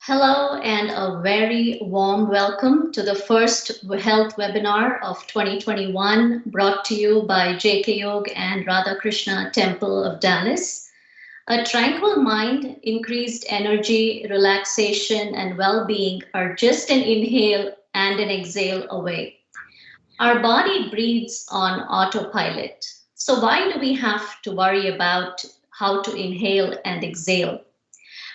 Hello and a very warm welcome to the first health webinar of 2021 brought to you by JKYog and Radhakrishna Temple of Dallas. A tranquil mind, increased energy, relaxation, and well-being are just an inhale and an exhale away. Our body breathes on autopilot. So why do we have to worry about how to inhale and exhale?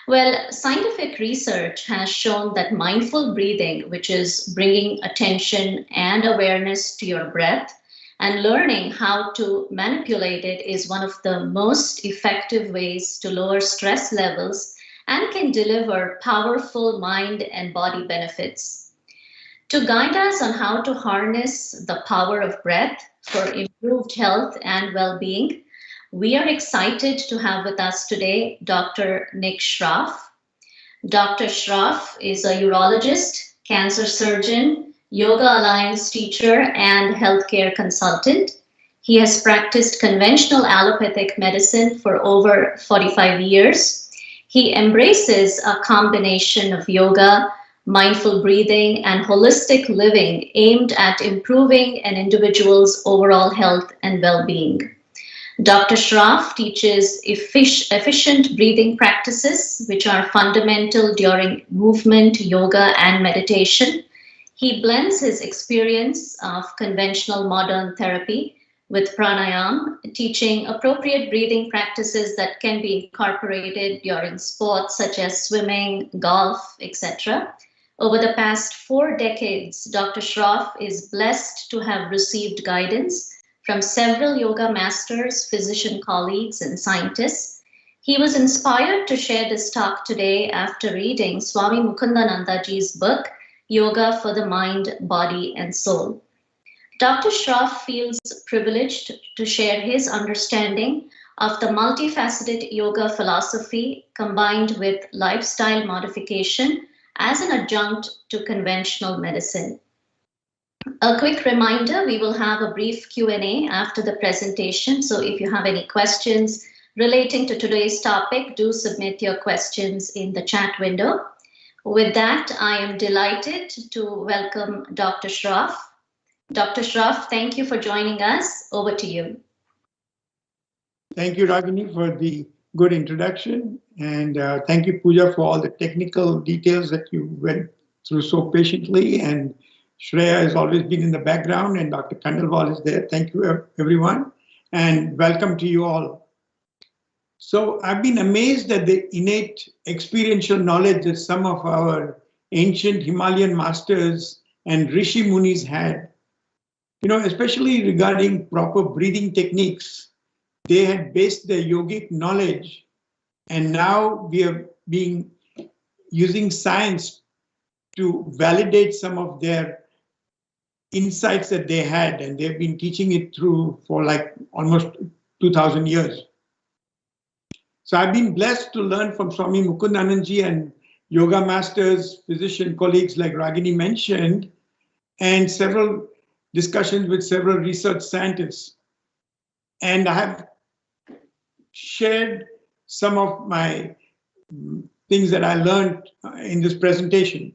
Well, scientific research has shown that mindful breathing, which is bringing attention and awareness to your breath and learning how to manipulate it, is one of the most effective ways to lower stress levels and can deliver powerful mind and body benefits. To guide us on how to harness the power of breath for improved health and well being, we are excited to have with us today Dr. Nick Shroff. Dr. Shroff is a urologist, cancer surgeon, Yoga Alliance teacher, and healthcare consultant. He has practiced conventional allopathic medicine for over 45 years. He embraces a combination of yoga, mindful breathing, and holistic living aimed at improving an individual's overall health and well-being. Dr. Shroff teaches efficient breathing practices, which are fundamental during movement, yoga, and meditation. He blends his experience of conventional modern therapy with pranayama, teaching appropriate breathing practices that can be incorporated during sports such as swimming, golf, etc. Over the past 4 decades, Dr. Shroff is blessed to have received guidance from several yoga masters, physician colleagues, and scientists. He was inspired to share this talk today after reading Swami Mukundanandaji's book, Yoga for the Mind, Body, and Soul. Dr. Shroff feels privileged to share his understanding of the multifaceted yoga philosophy combined with lifestyle modification as an adjunct to conventional medicine. A quick reminder, we will have a brief Q&A after the presentation. So if you have any questions relating to today's topic, do submit your questions in the chat window. With that, I am delighted to welcome Dr. Shroff. Dr. Shroff, thank you for joining us. Over to you. Thank you, Ragini, for the good introduction. And thank you, Pooja, for all the technical details that you went through so patiently. And Shreya has always been in the background, and Dr. Kandalwal is there. Thank you, everyone, and welcome to you all. So I've been amazed at the innate experiential knowledge that some of our ancient Himalayan masters and Rishi Munis had, especially regarding proper breathing techniques. They had based their yogic knowledge, and now we are using science to validate some of their insights that they had, and they've been teaching it through for like almost 2000 years. So I've been blessed to learn from Swami Mukundanandaji and yoga masters, physician colleagues like Ragini mentioned, and several discussions with several research scientists. And I have shared some of my things that I learned in this presentation.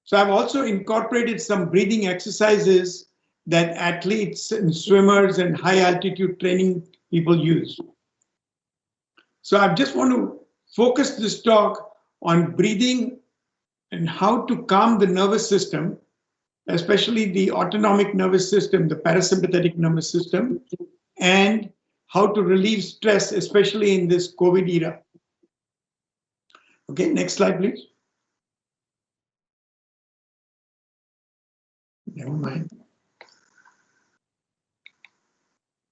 So I've also incorporated some breathing exercises that athletes and swimmers and high altitude training people use. So I just want to focus this talk on breathing and how to calm the nervous system, especially the autonomic nervous system, the parasympathetic nervous system, and how to relieve stress, especially in this COVID era. Okay, next slide, please. Never mind.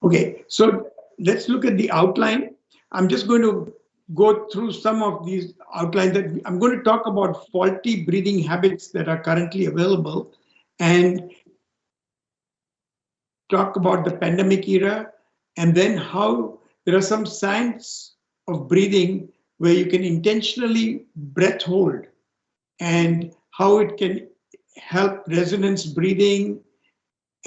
Okay, so let's look at the outline. I'm just going to go through some of these outlines. That I'm going to talk about faulty breathing habits that are currently available and talk about the pandemic era, and then how there are some science of breathing where you can intentionally breath hold and how it can help resonance breathing.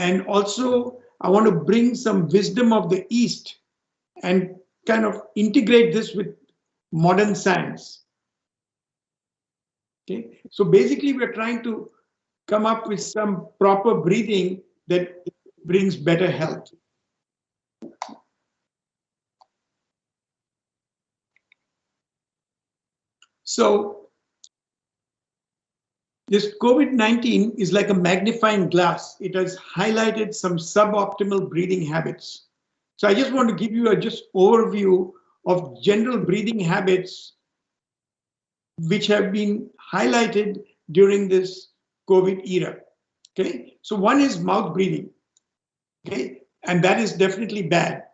And also I want to bring some wisdom of the East and kind of integrate this with modern science. Okay, so basically we're trying to come up with some proper breathing that brings better health. So this COVID-19 is like a magnifying glass. It has highlighted some suboptimal breathing habits. So I just want to give you a just overview of general breathing habits which have been highlighted during this COVID era. Okay, so one is mouth breathing. Okay, and that is definitely bad.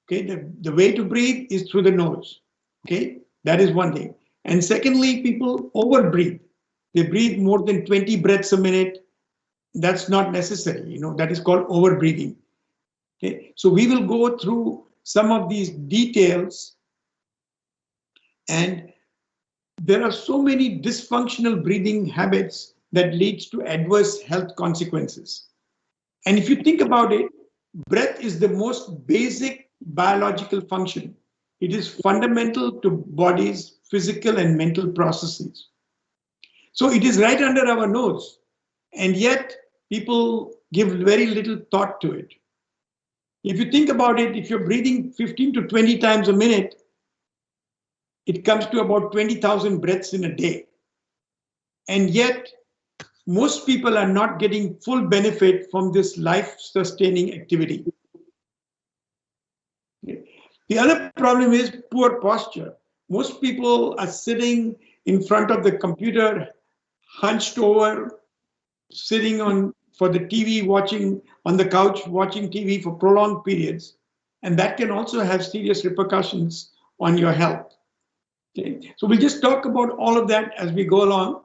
Okay, the way to breathe is through the nose. Okay, that is one thing. And secondly, people overbreathe. They breathe more than 20 breaths a minute. That's not necessary. You know, that is called overbreathing. Okay, so we will go through some of these details, and there are so many dysfunctional breathing habits that leads to adverse health consequences. And if you think about it, breath is the most basic biological function. It is fundamental to body's physical and mental processes. So it is right under our nose, and yet people give very little thought to it. If you think about it, if you're breathing 15 to 20 times a minute, it comes to about 20,000 breaths in a day. And yet, most people are not getting full benefit from this life-sustaining activity. The other problem is poor posture. Most people are sitting in front of the computer, hunched over, sitting on for the TV, watching on the couch, watching TV for prolonged periods. And that can also have serious repercussions on your health. Okay. So we'll just talk about all of that as we go along.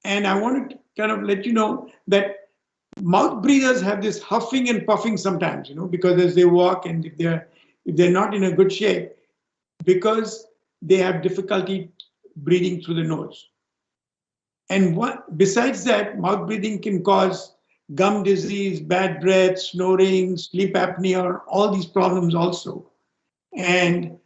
And I want to kind of let you know that mouth breathers have this huffing and puffing sometimes, you know, because as they walk and if they're not in a good shape, because they have difficulty breathing through the nose. And besides that, mouth breathing can cause gum disease, bad breath, snoring, sleep apnea, all these problems also. And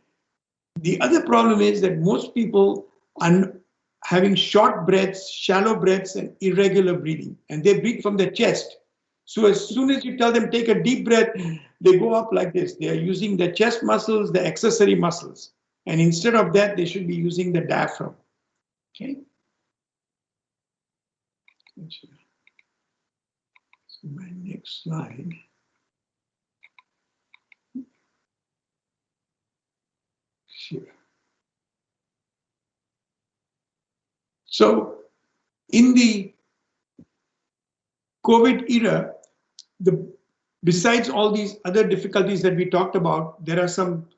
the other problem is that most people are having short breaths, shallow breaths, and irregular breathing, and they breathe from their chest. So as soon as you tell them take a deep breath, they go up like this. They are using the chest muscles, the accessory muscles, and instead of that, they should be using the diaphragm. Okay. So my next slide. Sure. So in the COVID era, besides all these other difficulties that we talked about, there are some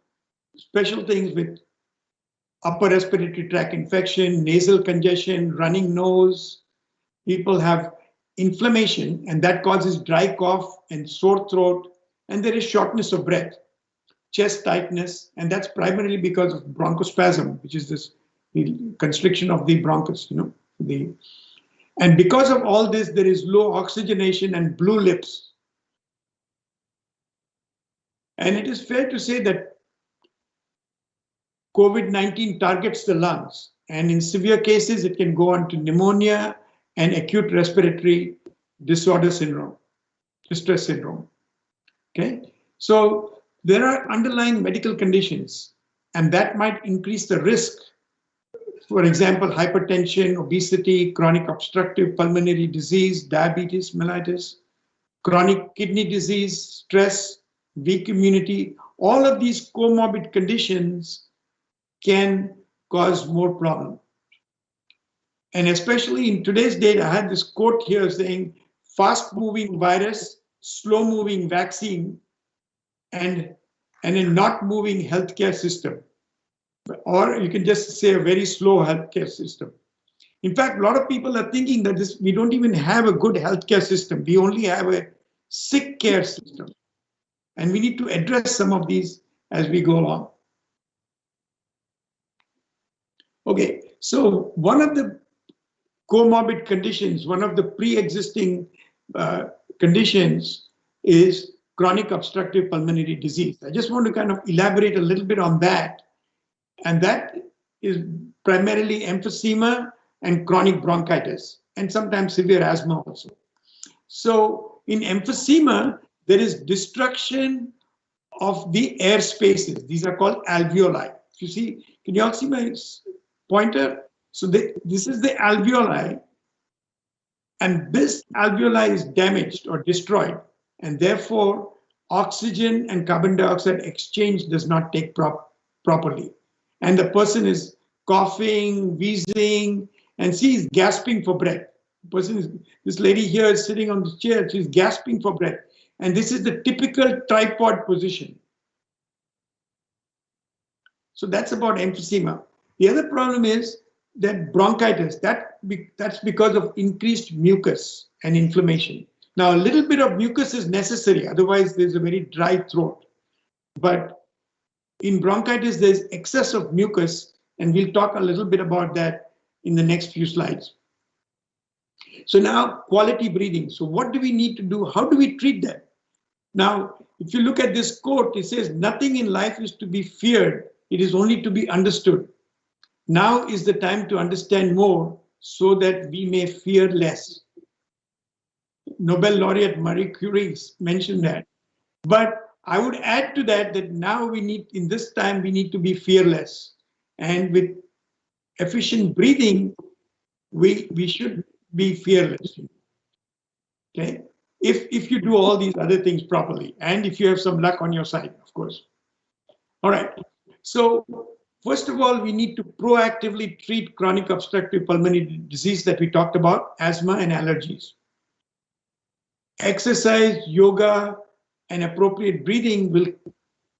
special things with upper respiratory tract infection, nasal congestion, running nose. People have inflammation, and that causes dry cough and sore throat, and there is shortness of breath, chest tightness, and that's primarily because of bronchospasm, which is this constriction of the bronchus, you know. And because of all this, there is low oxygenation and blue lips. And it is fair to say that COVID-19 targets the lungs, and in severe cases, it can go on to pneumonia and acute respiratory disorder syndrome, distress syndrome. Okay, so there are underlying medical conditions, and that might increase the risk. For example, hypertension, obesity, chronic obstructive pulmonary disease, diabetes mellitus, chronic kidney disease, stress, weak immunity. All of these comorbid conditions can cause more problem. And especially in today's date, I had this quote here saying, fast-moving virus, slow-moving vaccine, and a not-moving healthcare system. Or you can just say a very slow healthcare system. In fact, a lot of people are thinking that we don't even have a good healthcare system. We only have a sick care system. And we need to address some of these as we go along. Okay, so one of the comorbid conditions, one of the pre-existing conditions is chronic obstructive pulmonary disease. I just want to kind of elaborate a little bit on that. And that is primarily emphysema, and chronic bronchitis, and sometimes severe asthma also. So in emphysema, there is destruction of the air spaces. These are called alveoli. You see, can you all see my pointer? So this is the alveoli, and this alveoli is damaged or destroyed, and therefore oxygen and carbon dioxide exchange does not take properly. And the person is coughing, wheezing, and she is gasping for breath. This lady here is sitting on the chair, she's gasping for breath. And this is the typical tripod position. So that's about emphysema. The other problem is that bronchitis, that's because of increased mucus and inflammation. Now, a little bit of mucus is necessary, otherwise there's a very dry throat. But in bronchitis, there's excess of mucus, and we'll talk a little bit about that in the next few slides. So now, quality breathing. So what do we need to do? How do we treat that? Now, if you look at this quote, it says, nothing in life is to be feared. It is only to be understood. Now is the time to understand more so that we may fear less. Nobel laureate Marie Curie mentioned that. But I would add to that that now in this time, we need to be fearless. And with efficient breathing, we should be fearless. Okay? If you do all these other things properly, and if you have some luck on your side, of course. All right. So first of all, we need to proactively treat chronic obstructive pulmonary disease that we talked about, asthma and allergies. Exercise, yoga, and appropriate breathing will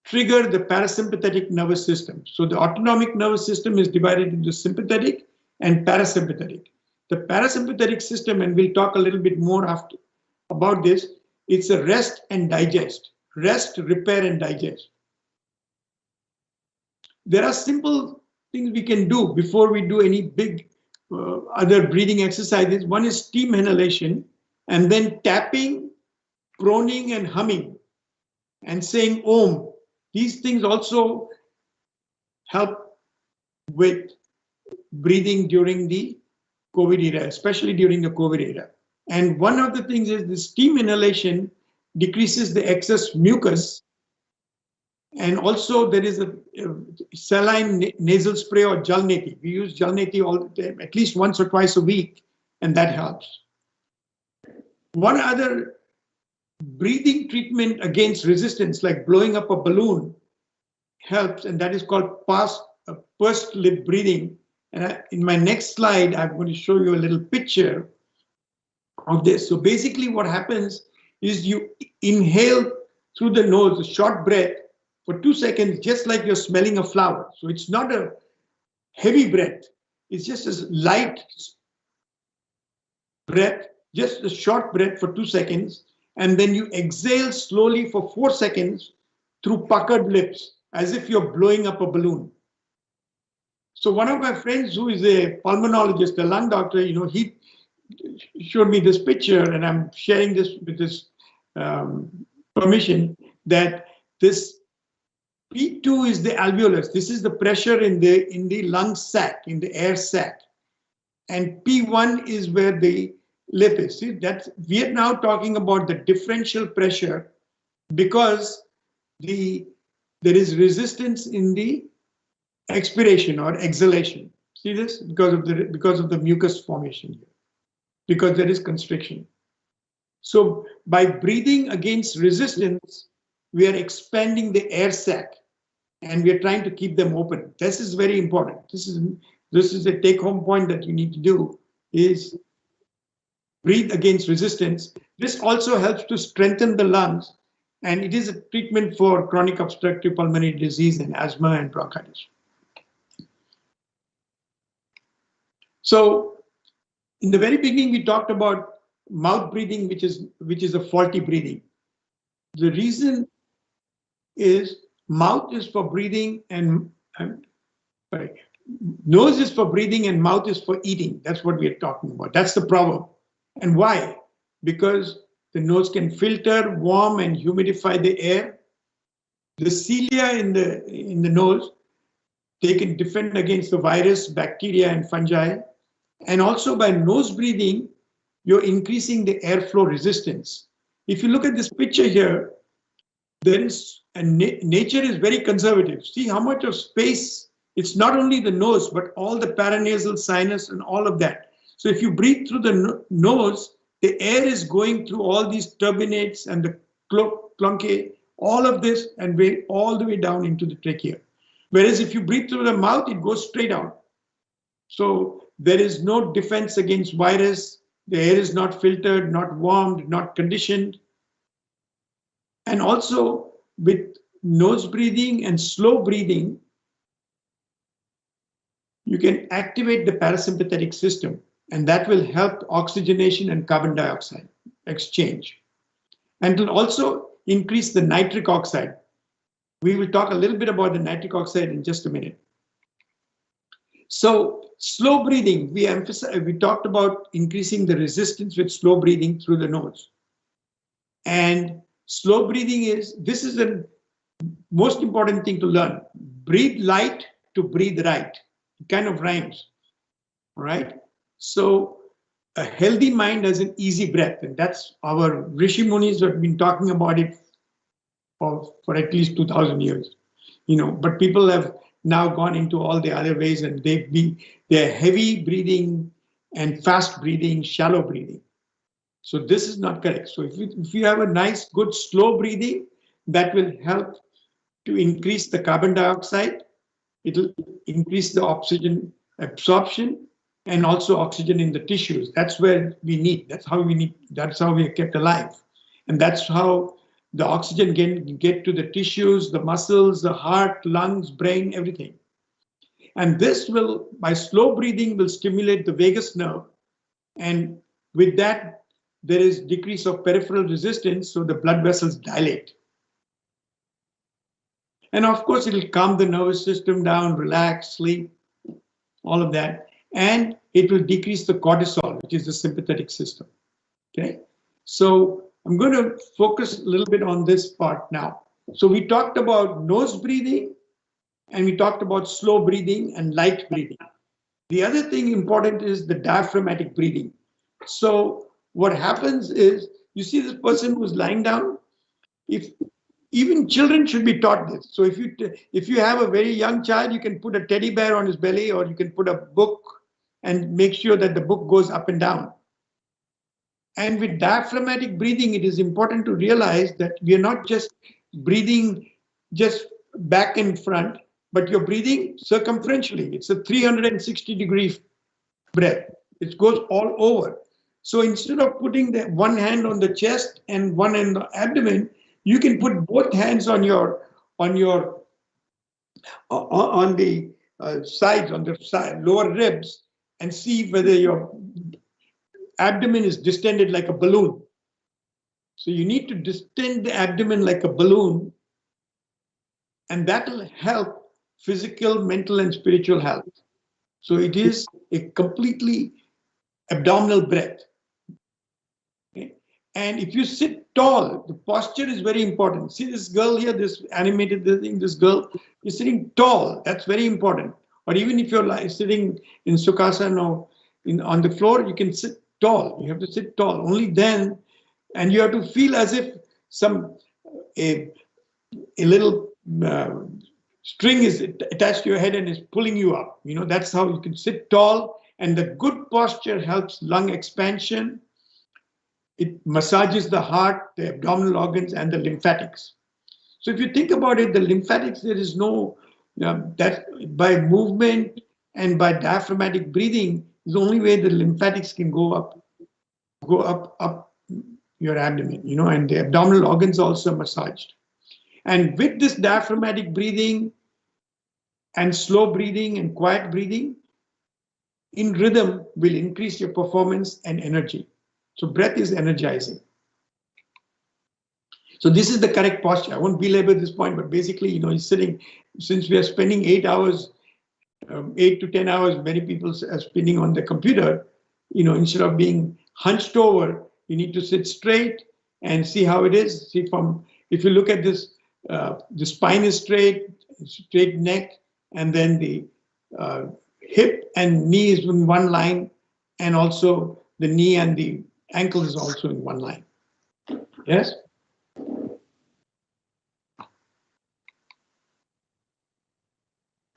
trigger the parasympathetic nervous system. So the autonomic nervous system is divided into sympathetic and parasympathetic. The parasympathetic system, and we'll talk a little bit more after about this, it's a rest and digest. Rest, repair, and digest. There are simple things we can do before we do any big other breathing exercises. One is steam inhalation, and then tapping, proning, and humming, and saying Om. These things also help with breathing during the COVID era, especially during the COVID era. And one of the things is the steam inhalation decreases the excess mucus. And also there is a saline nasal spray or Jalneti. We use Jalneti all the time, at least once or twice a week, and that helps. One other breathing treatment against resistance, like blowing up a balloon, helps, and that is called pursed lip breathing. And in my next slide, I'm going to show you a little picture of this. So basically what happens is you inhale through the nose, a short breath for 2 seconds, just like you're smelling a flower. So it's not a heavy breath. It's just a light breath, just a short breath for 2 seconds. And then you exhale slowly for 4 seconds through puckered lips, as if you're blowing up a balloon. So one of my friends who is a pulmonologist, a lung doctor, he showed me this picture, and I'm sharing this with his permission, that this P2 is the alveolus. This is the pressure in the lung sac, in the air sac. And P1 is where the lip is. See, we are now talking about the differential pressure because there is resistance in the expiration or exhalation. See this? Because of the mucus formation here. Because there is constriction. So by breathing against resistance, we are expanding the air sac, and we are trying to keep them open. This is very important. This is a take-home point that you need to do, is breathe against resistance. This also helps to strengthen the lungs, and it is a treatment for chronic obstructive pulmonary disease and asthma and bronchitis. So in the very beginning, we talked about mouth breathing, which is a faulty breathing. The reason is mouth is for breathing and nose is for breathing and mouth is for eating. That's what we are talking about. That's the problem. And why? Because the nose can filter, warm, and humidify the air. The cilia in the nose, they can defend against the virus, bacteria, and fungi. And also by nose breathing, you're increasing the airflow resistance. If you look at this picture here, there is, and nature is very conservative. See how much of space, it's not only the nose, but all the paranasal sinus and all of that. So if you breathe through the nose, the air is going through all these turbinates and the pluncae, all of this, and all the way down into the trachea. Whereas if you breathe through the mouth, it goes straight out. So there is no defense against virus. The air is not filtered, not warmed, not conditioned. And also with nose breathing and slow breathing, you can activate the parasympathetic system, and that will help oxygenation and carbon dioxide exchange. And it will also increase the nitric oxide. We will talk a little bit about the nitric oxide in just a minute. So slow breathing, we talked about increasing the resistance with slow breathing through the nose. And slow breathing this is the most important thing to learn. Breathe light to breathe right. It kind of rhymes, right? So a healthy mind has an easy breath, and that's our Rishi Munis have been talking about it for at least 2,000 years, but people have now gone into all the other ways, and they're heavy breathing and fast breathing, shallow breathing. So this is not correct. So if you have a nice, good, slow breathing, that will help to increase the carbon dioxide. It'll increase the oxygen absorption and also oxygen in the tissues. That's where we need. That's how we are kept alive. And that's how the oxygen can get to the tissues, the muscles, the heart, lungs, brain, everything. And this will, by slow breathing, will stimulate the vagus nerve. And with that, there is decrease of peripheral resistance, so the blood vessels dilate. And of course, it'll calm the nervous system down, relax, sleep, all of that. And it will decrease the cortisol, which is the sympathetic system. Okay, so I'm going to focus a little bit on this part now. So we talked about nose breathing, and we talked about slow breathing and light breathing. The other thing important is the diaphragmatic breathing. So what happens is, you see this person who's lying down, even children should be taught this. So if you have a very young child, you can put a teddy bear on his belly, or you can put a book and make sure that the book goes up and down. And with diaphragmatic breathing, it is important to realize that we are not just breathing just back and front, but you're breathing circumferentially. It's a 360-degree breath. It goes all over. So instead of putting the one hand on the chest and one on the abdomen, you can put both hands on the sides, on the side, lower ribs, and see whether your abdomen is distended like a balloon. So you need to distend the abdomen like a balloon, and that will help physical, mental, and spiritual health. So it is a completely abdominal breath. Okay? And if you sit tall, the posture is very important. See this girl here, this animated thing, this girl is sitting tall. That's very important. Or even if you're sitting in Sukhasana or on the floor, you can sit tall. You have to sit tall. Only then, and you have to feel as if a little string is attached to your head and is pulling you up. That's how you can sit tall. And the good posture helps lung expansion. It massages the heart, the abdominal organs, and the lymphatics. So if you think about it, the lymphatics, there is no, that by movement and by diaphragmatic breathing is the only way the lymphatics can go up your abdomen, and the abdominal organs also massaged. And with this diaphragmatic breathing and slow breathing and quiet breathing, in rhythm will increase your performance and energy. So breath is energizing. So this is the correct posture. I won't belabor this point, but basically, you're sitting, since we are spending 8 to 10 hours, many people are spending on the computer, instead of being hunched over, you need to sit straight and see how it is. See, if you look at this, the spine is straight neck, and then the hip and knee is in one line, and also the knee and the ankle is also in one line. Yes?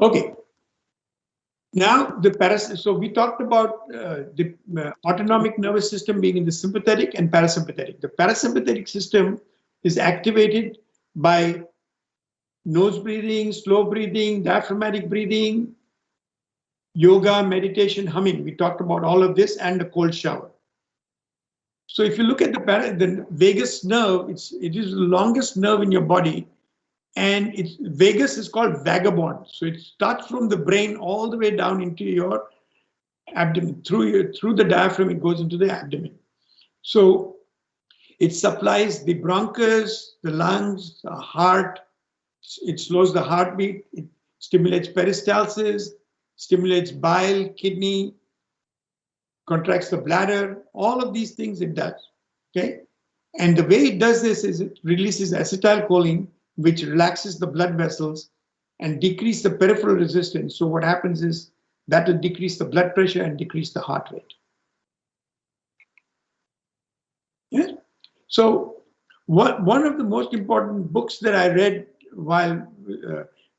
Okay. Now, so we talked about the autonomic nervous system being in the sympathetic and parasympathetic. The parasympathetic system is activated by nose breathing, slow breathing, diaphragmatic breathing, yoga, meditation, humming. We talked about all of this and the cold shower. So if you look at the vagus nerve, it is the longest nerve in your body, and vagus is called vagabond. So it starts from the brain all the way down into your abdomen. Through the diaphragm, it goes into the abdomen. So it supplies the bronchus, the lungs, the heart. It slows the heartbeat. It stimulates peristalsis, stimulates bile, kidney, contracts the bladder. All of these things it does. Okay, and the way it does this is it releases acetylcholine, which relaxes the blood vessels and decrease the peripheral resistance. So what happens is that will decrease the blood pressure and decrease the heart rate. Yeah. So one of the most important books that I read while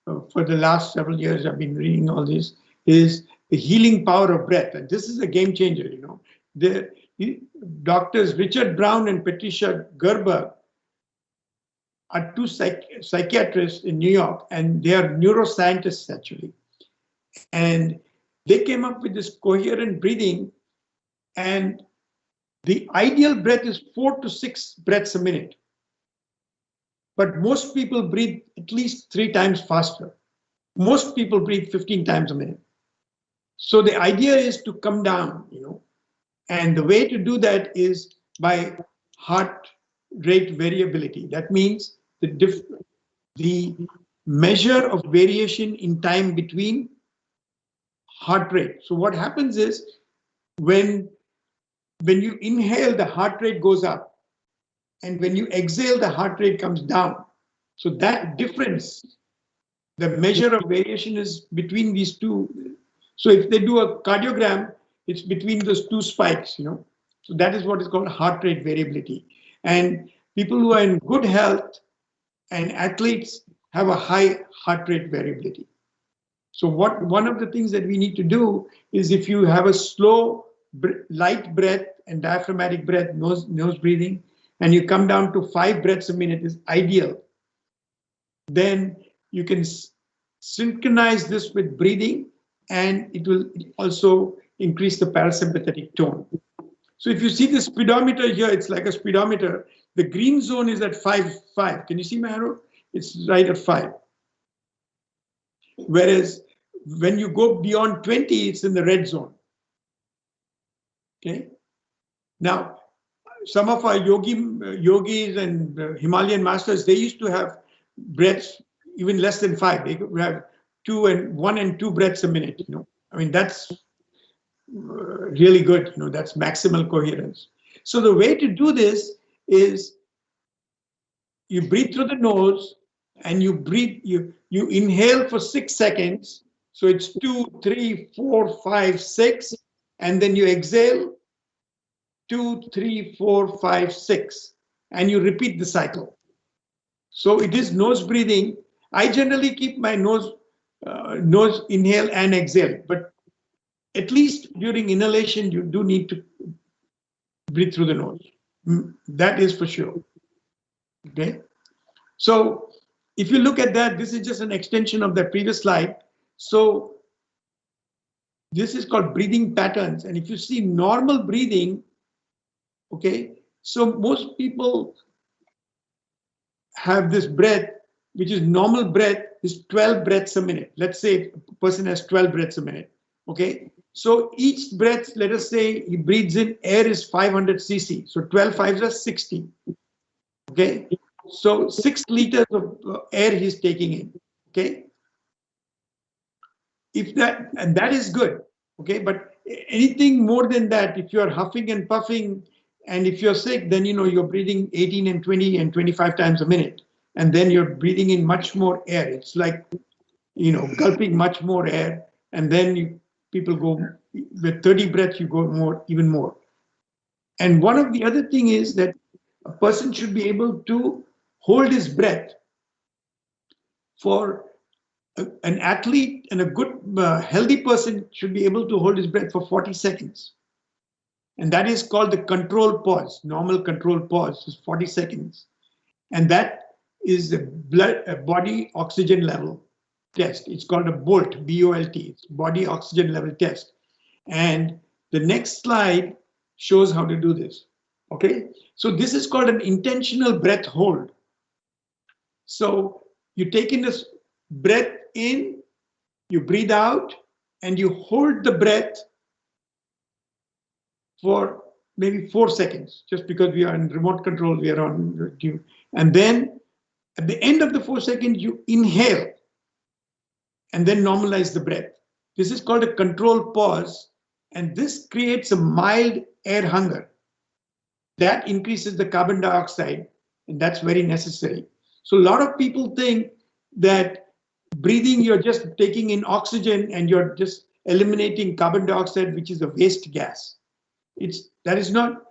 for the last several years I've been reading all this is The Healing Power of Breath. And this is a game changer, you know. The doctors Richard Brown and Patricia Gerber are two psychiatrists in New York, and they are neuroscientists actually. And they came up with this coherent breathing, and the ideal breath is 4 to 6 breaths a minute. But most people breathe at least 3 times faster. Most people breathe 15 times a minute. So the idea is to come down, you know, and the way to do that is by heart rate variability. That means the measure of variation in time between heart rate. So what happens is when you inhale, the heart rate goes up, and when you exhale, the heart rate comes down. So that difference, the measure of variation is between these two. So if they do a cardiogram, it's between those two spikes, you know. So that is what is called heart rate variability. And people who are in good health and athletes have a high heart rate variability. So one of the things that we need to do is, if you have a slow, light breath and diaphragmatic breath, nose breathing, and you come down to 5 breaths a minute is ideal. Then you can synchronize this with breathing, and it will also increase the parasympathetic tone. So if you see the speedometer here, it's like a speedometer. The green zone is at 5. Can you see my arrow? It's right at 5. Whereas when you go beyond 20, it's in the red zone. Okay. Now, some of our yogis and Himalayan masters, they used to have breaths even less than 5. They could have 1 and 2 breaths a minute. You know, I mean, that's really good. You know, that's maximal coherence. So the way to do this is you breathe through the nose, and you inhale for 6 seconds. So it's 2, 3, 4, 5, 6, and then you exhale 2, 3, 4, 5, 6, and you repeat the cycle. So it is nose breathing. I generally keep my nose inhale and exhale, but at least during inhalation, you do need to breathe through the nose. That is for sure. Okay. So if you look at that, this is just an extension of the previous slide. So this is called breathing patterns. And if you see normal breathing, okay, so most people have this breath, which is normal breath is 12 breaths a minute. Let's say a person has 12 breaths a minute. Okay, so each breath, let us say he breathes in, air is 500 cc. So 12 5s are 60. Okay, so 6 liters of air he's taking in. Okay, if that, and that is good. Okay, but anything more than that, if you're huffing and puffing, and if you're sick, then you know you're breathing 18 and 20 and 25 times a minute, and then you're breathing in much more air. It's like, you know, gulping much more air, and then people go with 30 breaths, you go more, even more. And one of the other thing is that a person should be able to hold his breath for an athlete, and a good healthy person should be able to hold his breath for 40 seconds. And that is called the control pause. Normal control pause is 40 seconds. And that is a body oxygen level test. It's called a BOLT, B-O-L-T, it's body oxygen level test. And the next slide shows how to do this. Okay, so this is called an intentional breath hold. So you take in this breath in, you breathe out, and you hold the breath for maybe 4 seconds, just because we are in remote control, we are on due. And then at the end of the 4 seconds, you inhale and then normalize the breath. This is called a control pause, and this creates a mild air hunger. That increases the carbon dioxide, and that's very necessary. So a lot of people think that breathing, you're just taking in oxygen and you're just eliminating carbon dioxide, which is a waste gas. That is not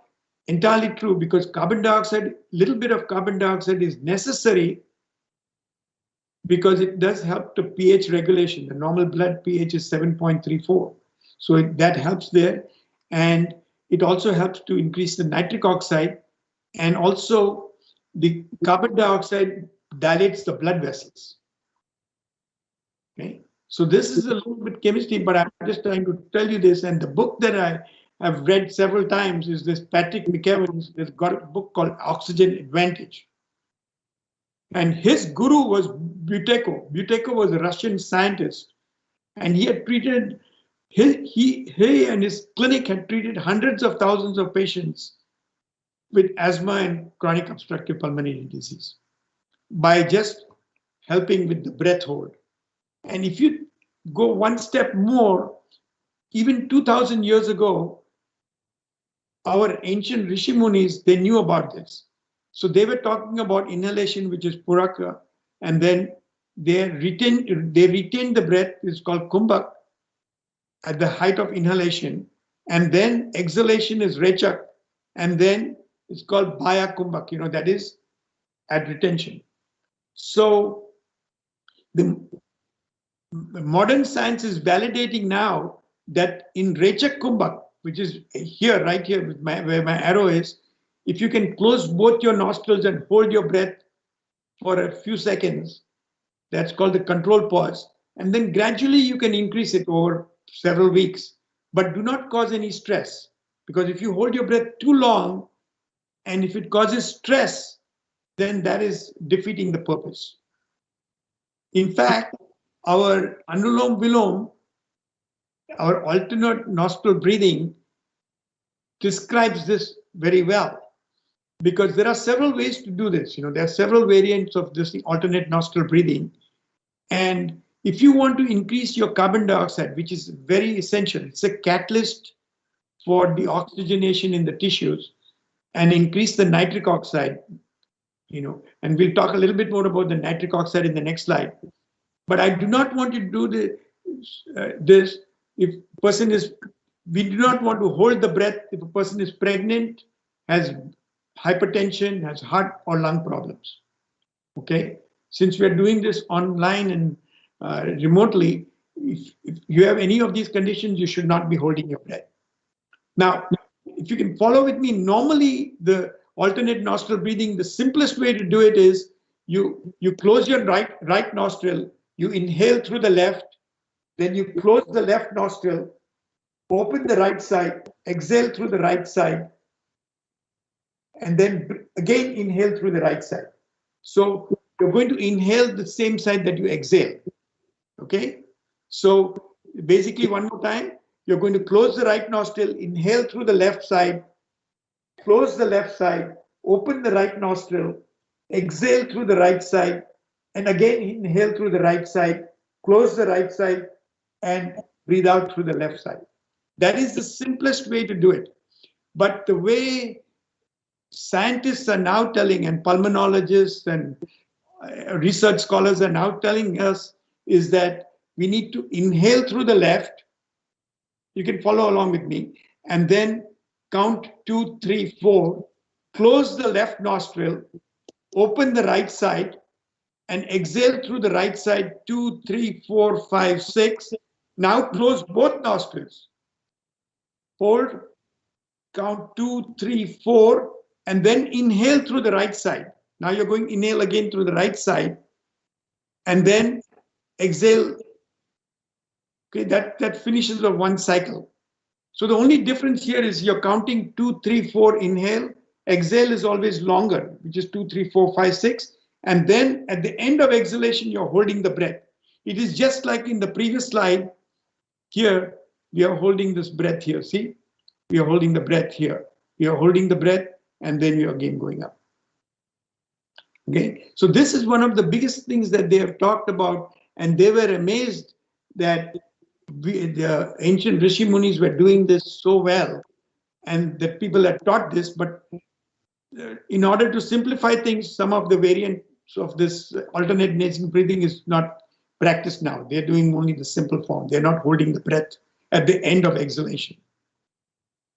entirely true, because carbon dioxide, little bit of carbon dioxide is necessary because it does help to pH regulation. The normal blood pH is 7.34. So that helps there. And it also helps to increase the nitric oxide, and also the carbon dioxide dilates the blood vessels. Okay, so this is a little bit chemistry, but I'm just trying to tell you this. And the book that I have read several times is this Patrick McEwan's. There's got a book called Oxygen Advantage. And his guru was Buteyko. Buteyko was a Russian scientist, and he had treated, he and his clinic had treated hundreds of thousands of patients with asthma and chronic obstructive pulmonary disease by just helping with the breath hold. And if you go one step more, even 2000 years ago, our ancient Rishi Munis, they knew about this. So they were talking about inhalation, which is puraka, and then they retained the breath, it's called kumbhak, at the height of inhalation, and then exhalation is rechak, and then it's called bhaya kumbhak, that is at retention. So the modern science is validating now that in rechak kumbhak, which is here, right here, with where my arrow is, if you can close both your nostrils and hold your breath for a few seconds, that's called the control pause. And then gradually you can increase it over several weeks, but do not cause any stress, because if you hold your breath too long and if it causes stress, then that is defeating the purpose. In fact, our Anulom Vilom, our alternate nostril breathing, describes this very well, because there are several ways to do this. There are several variants of this alternate nostril breathing. And if you want to increase your carbon dioxide, which is very essential, it's a catalyst for the oxygenation in the tissues, and increase the nitric oxide, and we'll talk a little bit more about the nitric oxide in the next slide. But I do not want to do this if person is, we do not want to hold the breath if a person is pregnant, has hypertension, has heart or lung problems. Okay, since we are doing this online and remotely, if you have any of these conditions, you should not be holding your breath. Now, if you can follow with me, normally the alternate nostril breathing, the simplest way to do it is you close your right nostril, you inhale through the left, then you close the left nostril, open the right side, exhale through the right side, and then again inhale through the right side. So you're going to inhale the same side that you exhale. Okay? So basically, one more time, you're going to close the right nostril, inhale through the left side, close the left side, open the right nostril, exhale through the right side, and again inhale through the right side, close the right side, and breathe out through the left side. That is the simplest way to do it. But the way scientists are now telling, and pulmonologists and research scholars are now telling us, is that we need to inhale through the left, You can follow along with me. And then count 2, 3, 4. Close the left nostril. Open the right side. And exhale through the right side. 2, 3, 4, 5, 6. Now close both nostrils. Hold. Count 2, 3, 4. And then inhale through the right side. Now you're going inhale again through the right side. And then exhale. Okay, that finishes the one cycle. So the only difference here is you're counting 2, 3, 4, inhale. Exhale is always longer, which is 2, 3, 4, 5, 6. And then at the end of exhalation, you're holding the breath. It is just like in the previous slide. Here, we are holding this breath here. See, we are holding the breath here. We are holding the breath, and then we are again going up. Okay, so this is one of the biggest things that they have talked about, and they were amazed that the ancient Rishi Munis were doing this so well, and that people had taught this, but in order to simplify things, some of the variants of this alternate nasal breathing is not practiced now. They're doing only the simple form. They're not holding the breath at the end of exhalation.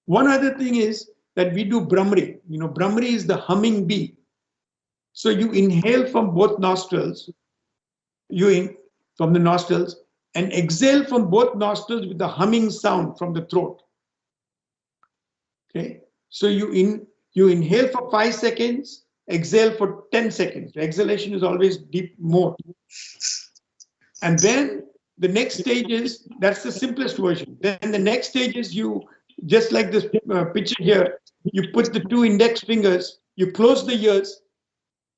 One other thing is that we do Brahmari. You know, Brahmari is the humming bee. So you inhale from both nostrils, from the nostrils, and exhale from both nostrils with the humming sound from the throat. Okay, so you inhale for 5 seconds, exhale for 10 seconds. The exhalation is always deep mode. And then the next stage is, that's the simplest version. Then the next stage is you, just like this picture here, you put the 2 index fingers, you close the ears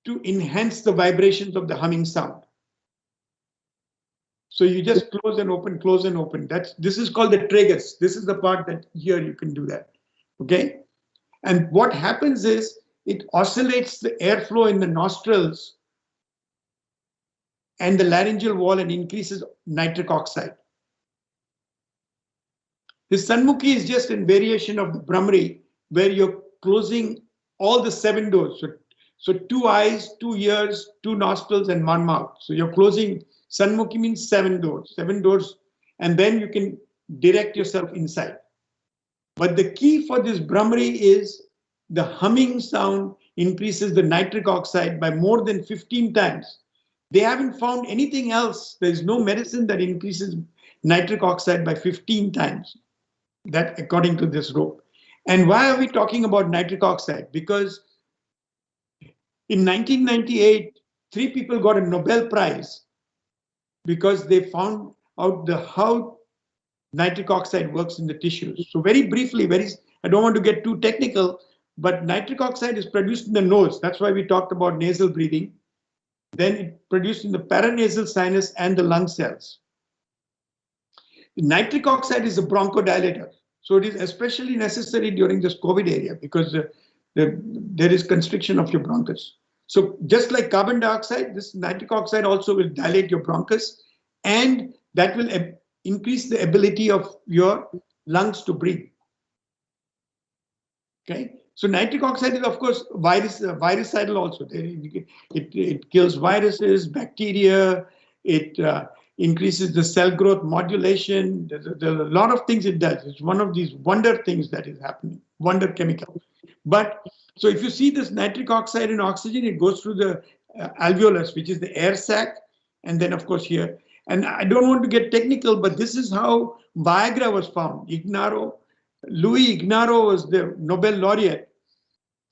to enhance the vibrations of the humming sound. So you just close and open, close and open. This is called the tragus. This is the part that here you can do that. Okay? And what happens is it oscillates the airflow in the nostrils and the laryngeal wall and increases nitric oxide. The Sanmukhi is just a variation of the Brahmari, where you're closing all the 7 doors. So 2 eyes, 2 ears, 2 nostrils, and 1 mouth. So you're closing, Sanmukhi means 7 doors, and then you can direct yourself inside. But the key for this Brahmari is the humming sound increases the nitric oxide by more than 15 times. They haven't found anything else. There is no medicine that increases nitric oxide by 15 times. That according to this rope. And why are we talking about nitric oxide? Because in 1998, 3 people got a Nobel Prize because they found out how nitric oxide works in the tissues. So very briefly, I don't want to get too technical, but nitric oxide is produced in the nose. That's why we talked about nasal breathing. Then it's produced in the paranasal sinus and the lung cells. Nitric oxide is a bronchodilator. So it is especially necessary during this COVID area because there is constriction of your bronchus. So just like carbon dioxide, this nitric oxide also will dilate your bronchus, and that will increase the ability of your lungs to breathe. Okay, so nitric oxide is of course virucidal also. It kills viruses, bacteria. It increases the cell growth modulation. There's a lot of things it does. It's one of these wonder things that is happening, wonder chemical. But so if you see this nitric oxide and oxygen, it goes through the alveolus, which is the air sac, and then of course here. And I don't want to get technical, but this is how Viagra was found. Louis Ignarro was the Nobel laureate,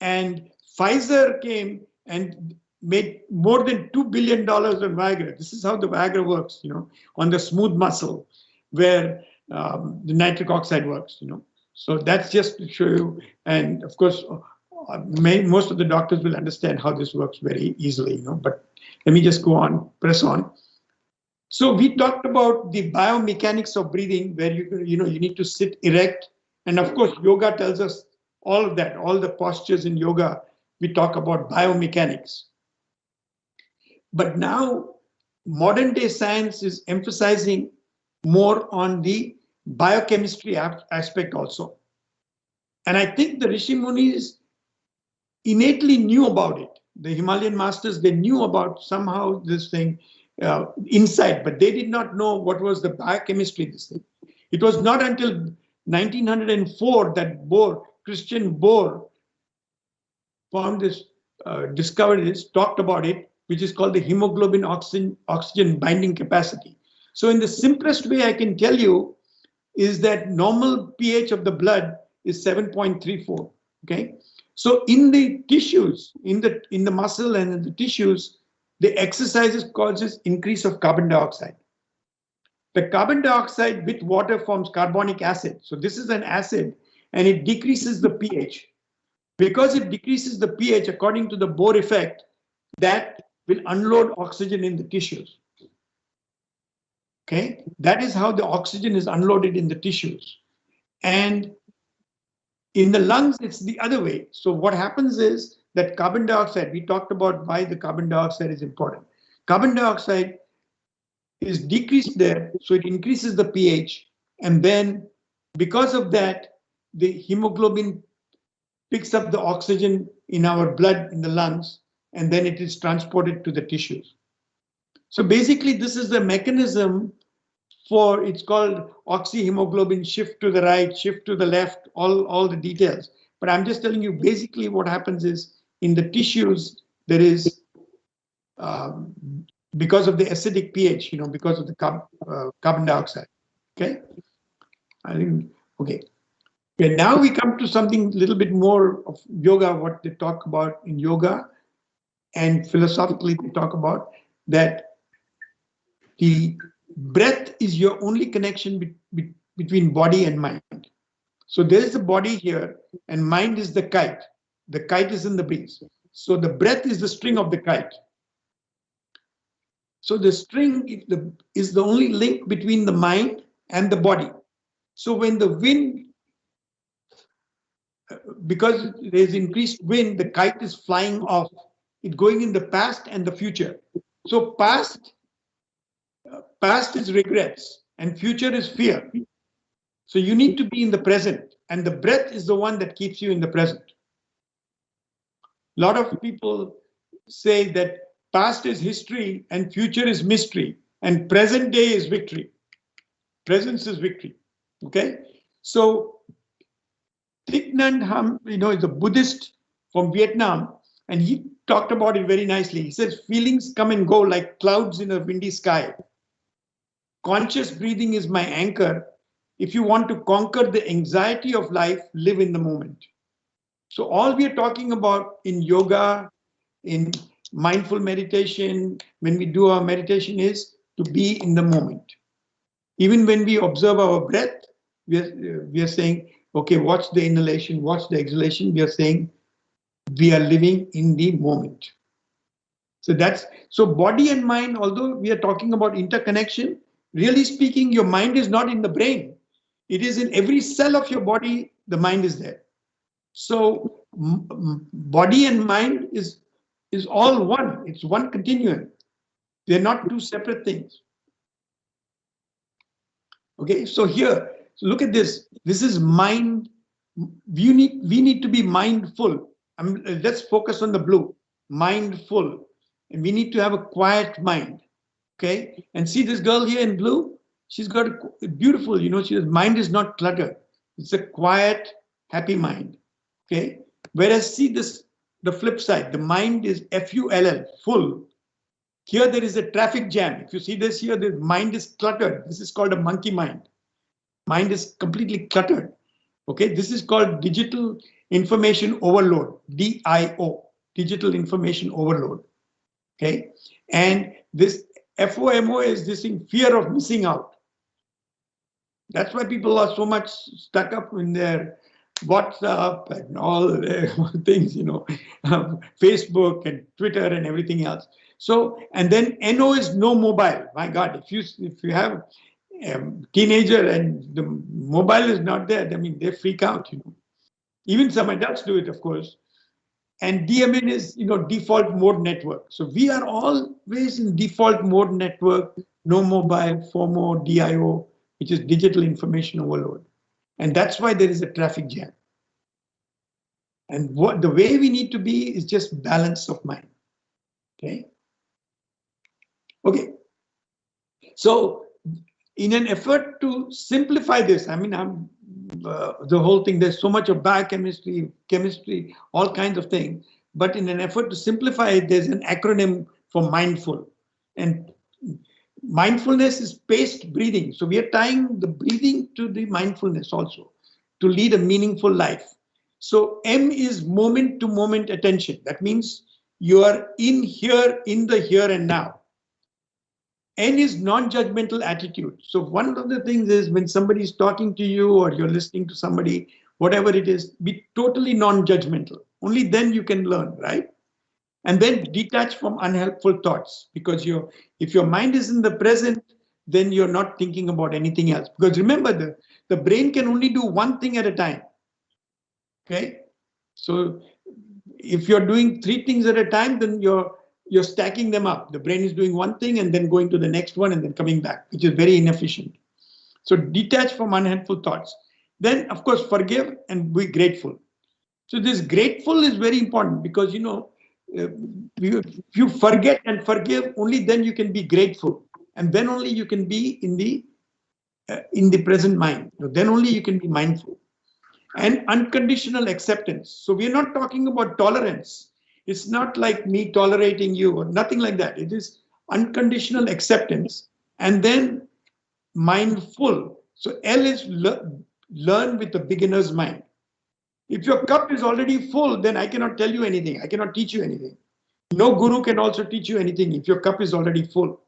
and Pfizer came and made more than $2 billion on Viagra. This is how the Viagra works, you know, on the smooth muscle where the nitric oxide works, you know. So that's just to show you. And of course, most of the doctors will understand how this works very easily, you know, but let me just go on, press on. So we talked about the biomechanics of breathing, where you need to sit erect. And of course, yoga tells us all of that, all the postures in yoga, we talk about biomechanics. But now modern day science is emphasizing more on the biochemistry aspect also. And I think the Rishi Munis innately knew about it. The Himalayan masters, they knew about somehow this thing inside, but they did not know what was the biochemistry of this thing. It was not until 1904, that Christian Bohr found this, discovered this, talked about it, which is called the hemoglobin oxygen binding capacity. So in the simplest way I can tell you is that normal pH of the blood is 7.34. Okay, so in the tissues, in the muscle and in the tissues, the exercises causes increase of carbon dioxide. The carbon dioxide with water forms carbonic acid. So this is an acid and it decreases the pH. Because it decreases the pH according to the Bohr effect, that will unload oxygen in the tissues. Okay, that is how the oxygen is unloaded in the tissues. And in the lungs, it's the other way. So what happens is that carbon dioxide, we talked about why the carbon dioxide is important. Carbon dioxide is decreased there, so it increases the pH. And then because of that, the hemoglobin picks up the oxygen in our blood in the lungs, and then it is transported to the tissues. So basically, this is the mechanism for, it's called oxyhemoglobin shift to the right, shift to the left, all the details. But I'm just telling you basically what happens is in the tissues, there is, because of the acidic pH, because of the carbon dioxide. Okay, I think, okay. Okay, now we come to something a little bit more of yoga, what they talk about in yoga, and philosophically they talk about that the breath is your only connection between body and mind. So there is the body here, and mind is the kite. The kite is in the breeze. So the breath is the string of the kite. So the string is the only link between the mind and the body. So when the wind, because there's increased wind, the kite is flying off. It's going in the past and the future. So past is regrets and future is fear. So you need to be in the present, and the breath is the one that keeps you in the present. A lot of people say that past is history and future is mystery and present day is victory. Presence is victory. Okay, so Thich Nhat Hanh, is a Buddhist from Vietnam, and he talked about it very nicely. He says, feelings come and go like clouds in a windy sky. Conscious breathing is my anchor. If you want to conquer the anxiety of life, live in the moment. So all we are talking about in yoga, in mindful meditation, when we do our meditation, is to be in the moment. Even when we observe our breath, we are saying, okay, watch the inhalation, watch the exhalation. We are saying we are living in the moment. So body and mind, although we are talking about interconnection, really speaking, your mind is not in the brain. It is in every cell of your body, the mind is there. So body and mind is all one. It's one continuum. They're not two separate things. Okay, so here, so look at this. This is mind. We need to be mindful. Let's focus on the blue. Mindful. And we need to have a quiet mind. Okay, and see this girl here in blue? She's got a beautiful, her mind is not cluttered. It's a quiet, happy mind. Okay, whereas see this, the flip side, the mind is full, full. Here there is a traffic jam. If you see this here, the mind is cluttered. This is called a monkey mind. Mind is completely cluttered. Okay, this is called digital information overload, DIO, digital information overload. Okay, and this FOMO is this thing, fear of missing out. That's why people are so much stuck up in their WhatsApp and all their things, Facebook and Twitter and everything else. So, and then NO is no mobile. My God, if you have a teenager and the mobile is not there, I mean, they freak out, Even some adults do it, of course. And DMN is, default mode network. So we are always in default mode network, no mobile, FOMO, DIO, which is digital information overload. And that's why there is a traffic jam. And the way we need to be is just balance of mind. Okay. Okay. So in an effort to simplify this, I mean, the whole thing. There's so much of biochemistry, chemistry, all kinds of things. But in an effort to simplify it, there's an acronym for mindful. And mindfulness is paced breathing. So we are tying the breathing to the mindfulness also to lead a meaningful life. So M is moment to moment attention. That means you are in the here and now. N is non-judgmental attitude. So one of the things is when somebody is talking to you or you're listening to somebody, whatever it is, be totally non-judgmental. Only then you can learn, right? And then detach from unhelpful thoughts, because if your mind is in the present, then you're not thinking about anything else. Because remember, the brain can only do one thing at a time. Okay? So if you're doing 3 things at a time, then you're stacking them up. The brain is doing one thing and then going to the next one and then coming back, which is very inefficient. So detach from unhelpful thoughts. Then, of course, forgive and be grateful. So this grateful is very important, because, if you forget and forgive, only then you can be grateful. And then only you can be in the present mind. Then only you can be mindful. And unconditional acceptance. So we're not talking about tolerance. It's not like me tolerating you or nothing like that. It is unconditional acceptance. And then mindful. So L is learn with the beginner's mind. If your cup is already full, then I cannot tell you anything. I cannot teach you anything. No guru can also teach you anything if your cup is already full.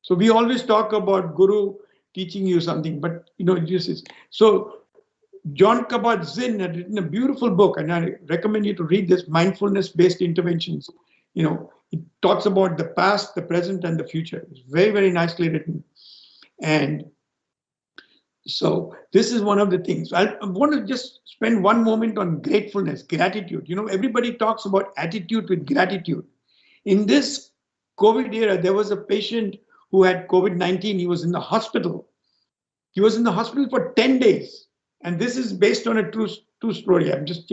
So we always talk about guru teaching you something, but this is so. John Kabat-Zinn had written a beautiful book, and I recommend you to read this, Mindfulness-Based Interventions. It talks about the past, the present, and the future. It's very, very nicely written. And so this is one of the things. I want to just spend one moment on gratefulness, gratitude. Everybody talks about attitude with gratitude. In this COVID era, there was a patient who had COVID-19. He was in the hospital. He was in the hospital for 10 days. And this is based on a true story. I'm just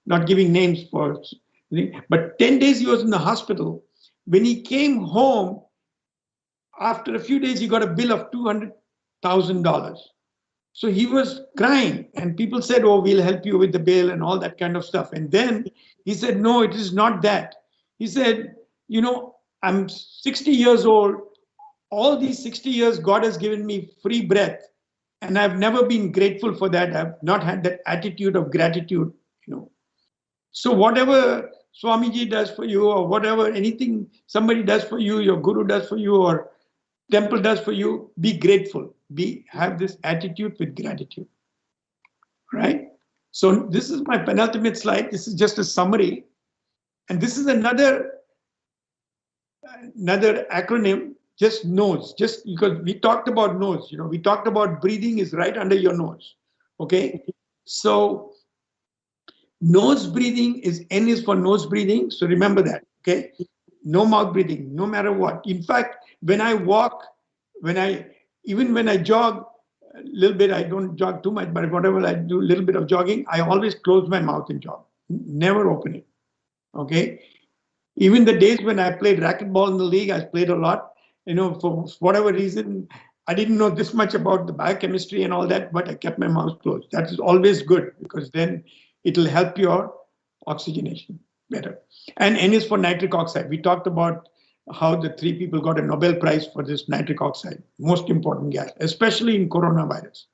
not giving names but 10 days he was in the hospital. When he came home, after a few days, he got a bill of $200,000. So he was crying, and people said, "Oh, we'll help you with the bill," and all that kind of stuff. And then he said, "No, it is not that." He said, "I'm 60 years old. All these 60 years, God has given me free breath. And I've never been grateful for that. I've not had that attitude of gratitude, So whatever Swamiji does for you, or whatever, anything somebody does for you, your guru does for you, or temple does for you, be grateful. Have this attitude with gratitude, right? So this is my penultimate slide. This is just a summary. And this is another acronym. Just nose, just because we talked about nose, we talked about breathing is right under your nose. Okay. So nose breathing N is for nose breathing. So remember that. Okay. No mouth breathing, no matter what. In fact, when I walk, even when I jog a little bit, I don't jog too much, but whatever I do, a little bit of jogging, I always close my mouth and jog. Never open it. Okay. Even the days when I played racquetball in the league, I played a lot. For whatever reason, I didn't know this much about the biochemistry and all that, but I kept my mouth closed. That is always good, because then it'll help your oxygenation better. And N is for nitric oxide. We talked about how the 3 people got a Nobel Prize for this nitric oxide, most important gas, especially in coronavirus.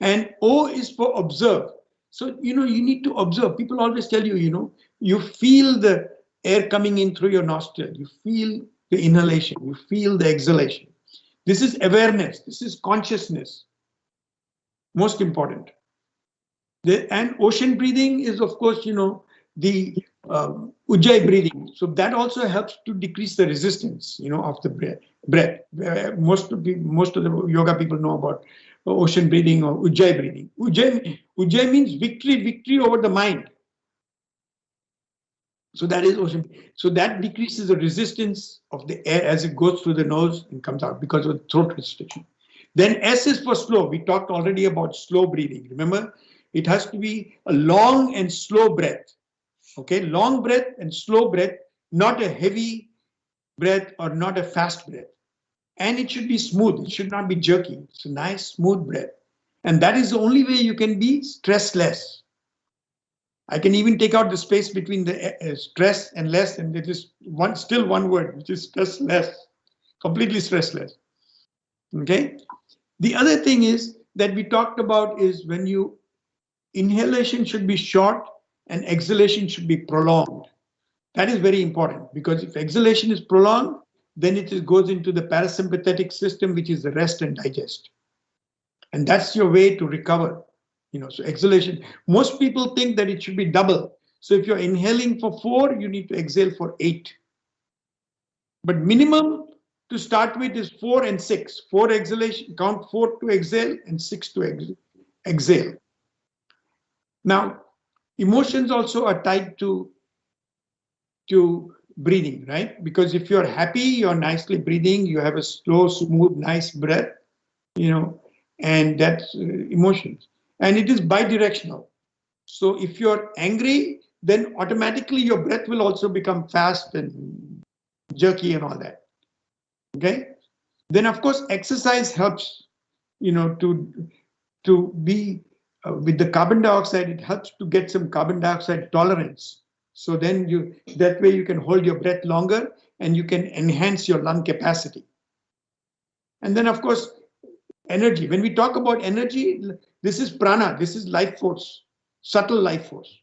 And O is for observe. So, you need to observe. People always tell you, you feel the air coming in through your nostril. You feel the inhalation, you feel the exhalation. This is awareness, this is consciousness. Most important. And ocean breathing is, of course, the Ujjayi breathing. So that also helps to decrease the resistance, of the breath. Most of the yoga people know about ocean breathing or Ujjayi breathing. Ujjayi means victory over the mind. So that is ocean. So that decreases the resistance of the air as it goes through the nose and comes out because of throat restriction. Then S is for slow. We talked already about slow breathing. Remember, it has to be a long and slow breath. Okay, long breath and slow breath, not a heavy breath or not a fast breath. And it should be smooth. It should not be jerky. It's a nice, smooth breath. And that is the only way you can be stressless. I can even take out the space between the stress and less, and it is still one word, which is stressless, completely stressless. Okay. The other thing is that we talked about is when you inhalation should be short and exhalation should be prolonged. That is very important, because if exhalation is prolonged, then it goes into the parasympathetic system, which is the rest and digest. And that's your way to recover. So exhalation, most people think that it should be double. So if you're inhaling for 4, you need to exhale for 8. But minimum to start with is 4 and 6. 4 exhalation, count 4 to exhale and 6 to exhale. Now, emotions also are tied to breathing, right? Because if you're happy, you're nicely breathing, you have a slow, smooth, nice breath, and that's emotions. And it is bidirectional. So if you're angry, then automatically your breath will also become fast and jerky and all that. Okay? Then of course exercise helps, to be with the carbon dioxide. It helps to get some carbon dioxide tolerance. So then that way you can hold your breath longer and you can enhance your lung capacity. And then of course energy. When we talk about energy, this is prana, this is life force, subtle life force.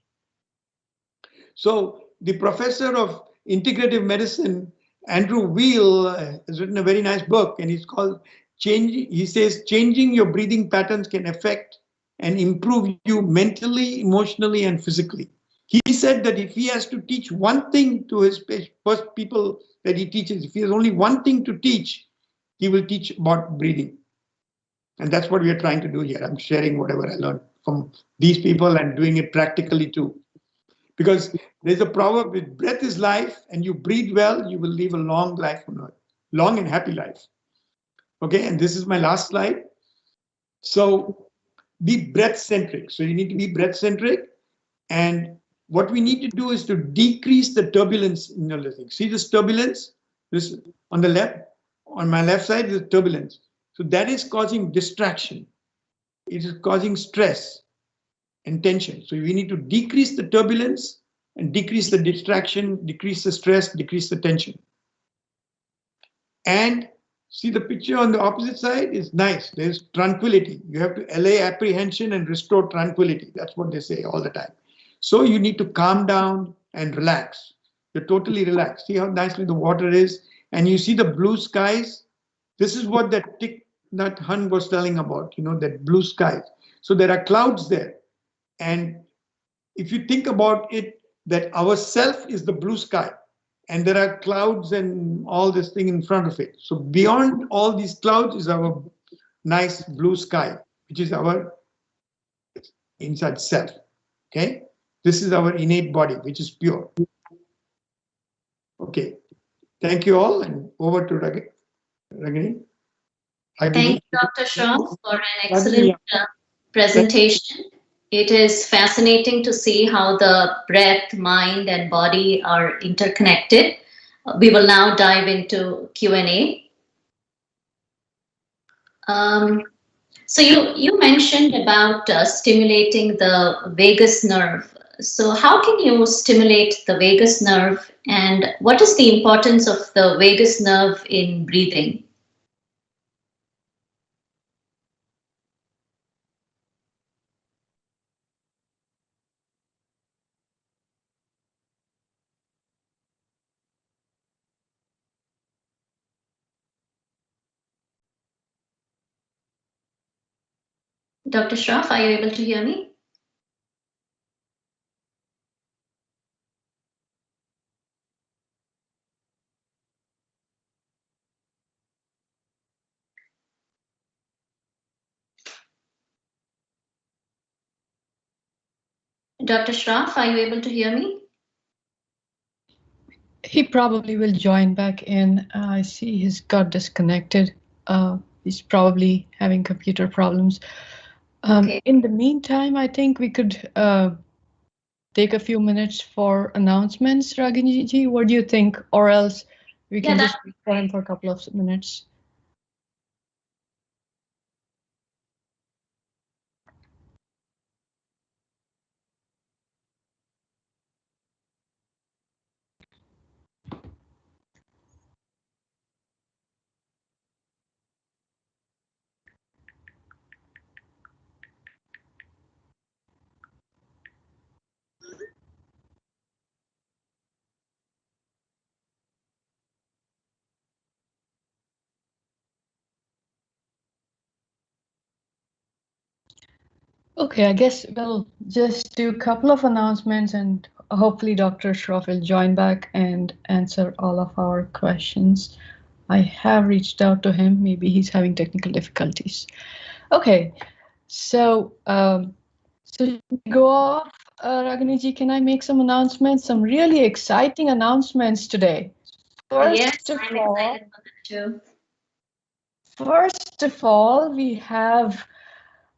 So the professor of integrative medicine, Andrew Weil, has written a very nice book, and it's called he says, changing your breathing patterns can affect and improve you mentally, emotionally, and physically. He said that if he has to teach one thing to his first people that he teaches, if he has only one thing to teach, he will teach about breathing. And that's what we are trying to do here. I'm sharing whatever I learned from these people and doing it practically too. Because there's a proverb with breath is life, and you breathe well, you will live a long life on earth, long and happy life. Okay, and this is my last slide. So be breath centric. So you need to be breath centric. And what we need to do is to decrease the turbulence in your listening. See this turbulence? This on the left, on my left side is turbulence. So that is causing distraction. It is causing stress and tension. So we need to decrease the turbulence and decrease the distraction, decrease the stress, decrease the tension. And see the picture on the opposite side is nice. There's tranquility. You have to allay apprehension and restore tranquility. That's what they say all the time. So you need to calm down and relax. You're totally relaxed. See how nicely the water is. And you see the blue skies. This is what that Thich Nhat Hanh was telling about, that blue skies. So there are clouds there. And if you think about it, that our self is the blue sky. And there are clouds and all this thing in front of it. So beyond all these clouds is our nice blue sky, which is our inside self. Okay? This is our innate body, which is pure. Okay. Thank you all, and over to Ragini. Thank you, Dr. Shah, for an excellent presentation. It is fascinating to see how the breath, mind, and body are interconnected. We will now dive into Q&A. So you mentioned about stimulating the vagus nerve. So how can you stimulate the vagus nerve, and what is the importance of the vagus nerve in breathing? Dr. Shroff, are you able to hear me? Dr. Shroff, are you able to hear me? He probably will join back in. I see he's got disconnected. He's probably having computer problems. Okay. In the meantime, I think we could take a few minutes for announcements, Ragini ji. What do you think? Or else we can just wait for him for a couple of minutes. Okay, I guess we'll just do a couple of announcements and hopefully Dr. Shroff will join back and answer all of our questions. I have reached out to him. Maybe he's having technical difficulties. Okay, so so go off, Raginiji, can I make some announcements? Some really exciting announcements today. Yes, I'm excited about that too. First of all, we have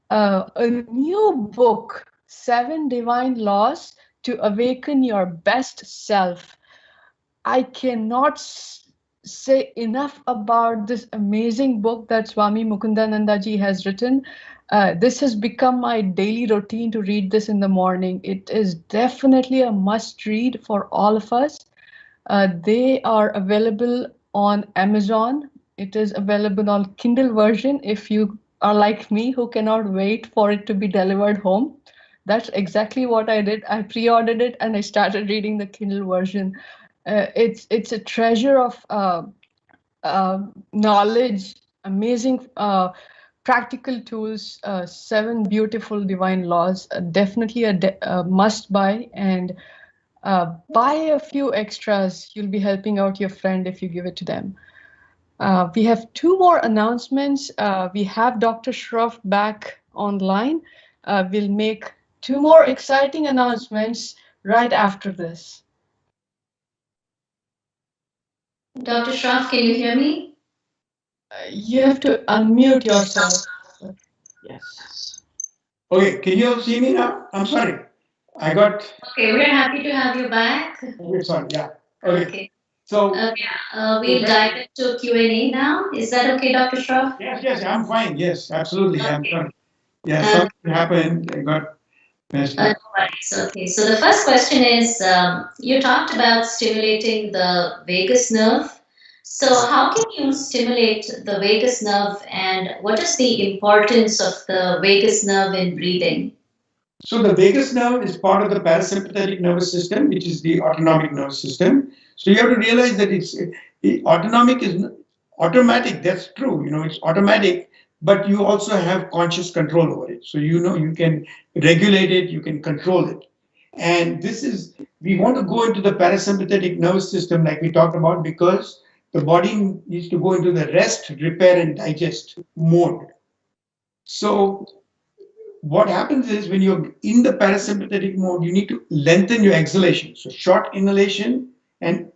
a new book, 7 Divine Laws to Awaken Your Best Self. I cannot say enough about this amazing book that Swami Mukundananda ji has written. This has become my daily routine to read this in the morning. It is definitely a must read for all of us. They are available on Amazon. It is available on Kindle version if you are like me who cannot wait for it to be delivered home. That's exactly what I did. I pre-ordered it and I started reading the Kindle version. It's a treasure of knowledge, amazing practical tools, 7 beautiful divine laws. Definitely a must buy, and buy a few extras. You'll be helping out your friend if you give it to them. We have 2 more announcements. We have Dr. Shroff back online. We'll make 2 more exciting announcements right after this. Dr. Shroff, can you hear me? You have to unmute yourself. Yes. Okay, can you all see me now? I'm sorry. I got. Okay, we're happy to have you back. Okay, sorry, yeah. Okay. So we'll dive into Q&A now. Is that okay, Dr. Shroff? yes, I'm fine. Yes, absolutely. I'm Okay. fine. Yeah, something happened. I got messed No up. worries. Okay, so the first question is, you talked about stimulating the vagus nerve. So how can you stimulate the vagus nerve, and what is the importance of the vagus nerve in breathing? So the vagus nerve is part of the parasympathetic nervous system, which is the autonomic nervous system. So you have to realize that autonomic is automatic. That's true. It's automatic, but you also have conscious control over it. So you can regulate it, you can control it. And we want to go into the parasympathetic nervous system like we talked about, because the body needs to go into the rest, repair, and digest mode. So what happens is, when you're in the parasympathetic mode, you need to lengthen your exhalation. So short inhalation and